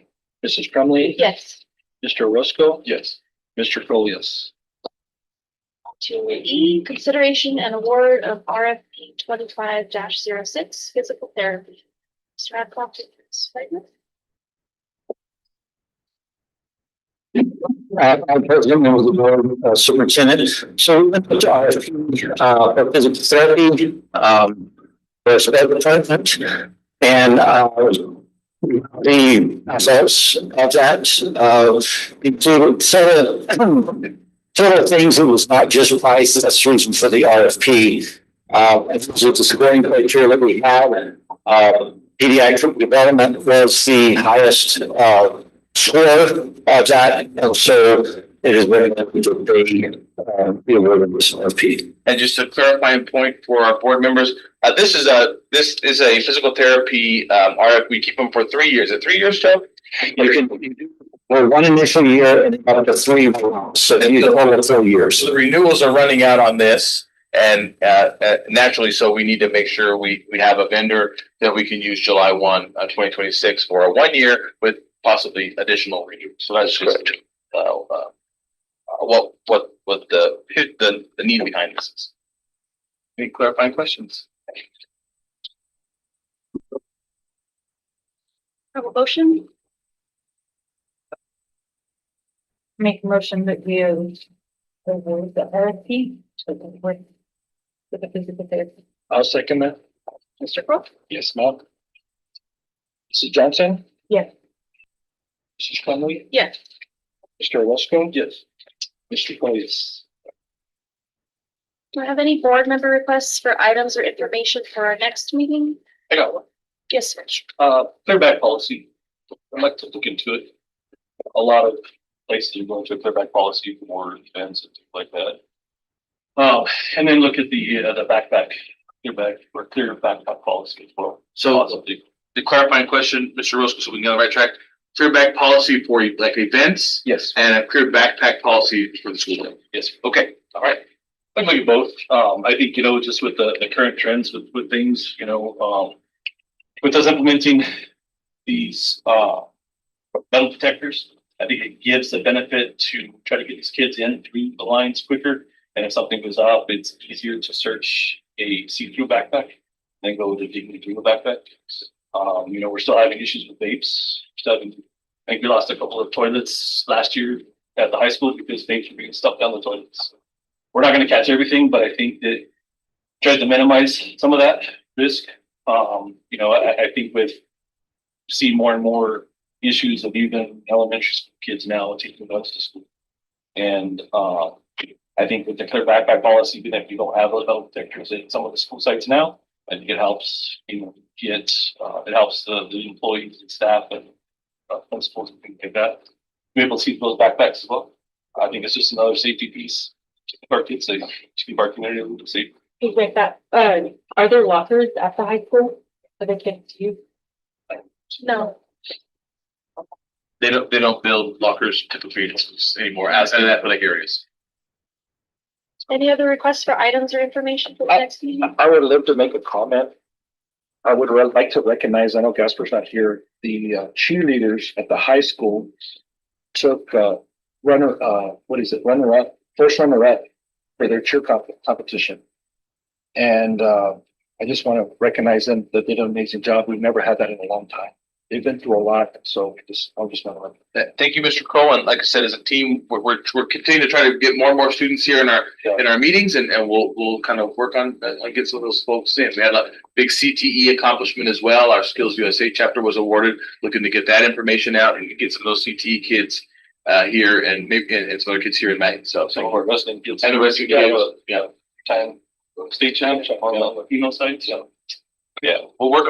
Mrs. Crumley? Yes. Mr. Orozco? Yes. Mr. Kroll, yes. To E, consideration and award of RFP 25-06 physical therapy. Mr. Adcock, statement. I'm president, members of the board, superintendent. So, physical therapy, there's department, and, the results of that, include several things. It was not just price, that's the reason for the RFP. It's a scoring criteria that we have, pediatric development was the highest, score of that, and so it is very likely to be awarded this RFP. And just a clarifying point for our board members, this is a physical therapy, RF, we keep them for 3 years. Is it 3 years, Joe? You do well, one initial year and up to 3 rounds, so you total 4 years. So the renewals are running out on this, and naturally, so we need to make sure we have a vendor that we can use July 1, 2026 for a 1 year with possibly additional renewals. So that's just what the need behind this is. Any clarifying questions? Have a motion? Make a motion that we award the RFP to the physical therapy. I'll second that. Mr. Kroll? Yes, ma'am. Mrs. Johnson? Yes. Mrs. Conley? Yes. Mr. Orozco? Yes. Mr. Colliers. Do I have any board member requests for items or information for our next meeting? I got one. Yes, Rich. Clearback policy. I'd like to look into it. A lot of places are going to a clearback policy for events and things like that. And then look at the backpack, clear backpack policy as well. So Possibly. the clarifying question, Mr. Roscoe, so we can get on the right track. Clear back policy for like events Yes. and a clear backpack policy for the school day. Yes. Okay, all right. I'd look at both. I think, just with the current trends with things, with us implementing these, metal detectors, I think it gives the benefit to try to get these kids in through the lines quicker. And if something goes off, it's easier to search a see-through backpack than go to digging through the backpack. We're still having issues with vapes. I think we lost a couple of toilets last year at the high school because vapes were being stuffed down the toilets. We're not going to catch everything, but I think that try to minimize some of that risk. I think with see more and more issues of even elementary school kids now taking guns to school. And I think with the clear backpack policy, even if you don't have those metal detectors at some of the school sites now, I think it helps, it helps the employees and staff and principals and things like that. Be able to see those backpacks as well. I think it's just another safety piece to keep our kids safe, to keep our community a little safer. With that, are there lockers at the high school for the kids to use? No. They don't build lockers typically anymore as in athletic areas. Any other requests for items or information for the next meeting? I would love to make a comment. I would like to recognize, I know Gasper's not here, the cheerleaders at the high school took runner-up, first runner-up for their cheer competition. And I just want to recognize them that they did an amazing job. We've never had that in a long time. They've been through a lot, so I'll just want to. Thank you, Mr. Crow. And like I said, as a team, we're continuing to try to get more and more students here in our meetings, and we'll kind of work on get some of those folks in. We had a big CTE accomplishment as well. Our Skills USA chapter was awarded, looking to get that information out and get some of those CTE kids here and maybe and some other kids here in May. So Some of our wrestling fields. and the rest of you, yeah. Time state championship on the female side. So Yeah, we'll work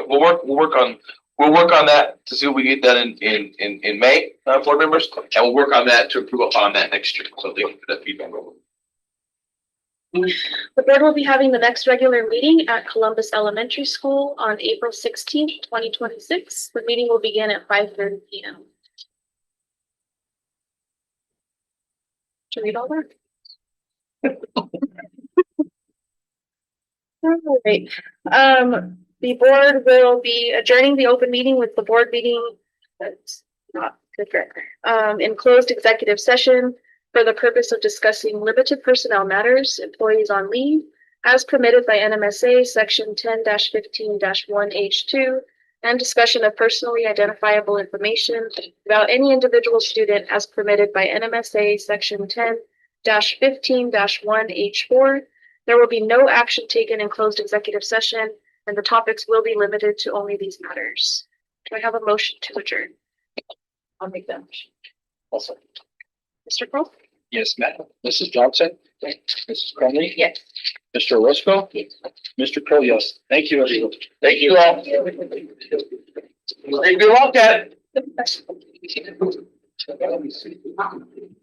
on that to see what we get done in May, board members, and we'll work on that to improve upon that next year. So thank you for that feedback. The board will be having the next regular meeting at Columbus Elementary School on April 16th, 2026. The meeting will begin at 5:30 p.m. Should we read all that? All right. The board will be adjourning the open meeting with the board meeting. That's not good. In closed executive session for the purpose of discussing limited personnel matters, employees on leave, as permitted by NMSA Section 10-15-1H2, and discussion of personally identifiable information about any individual student as permitted by NMSA Section 10-15-1H4. There will be no action taken in closed executive session, and the topics will be limited to only these matters. Do I have a motion to adjourn? I'll make that motion. Also, Mr. Crowe? Yes, madam. Mrs. Johnson? Mrs. Conley? Yes. Mr. Orozco? Mr. Crowe, yes. Thank you, everyone. Thank you all. Good luck at it.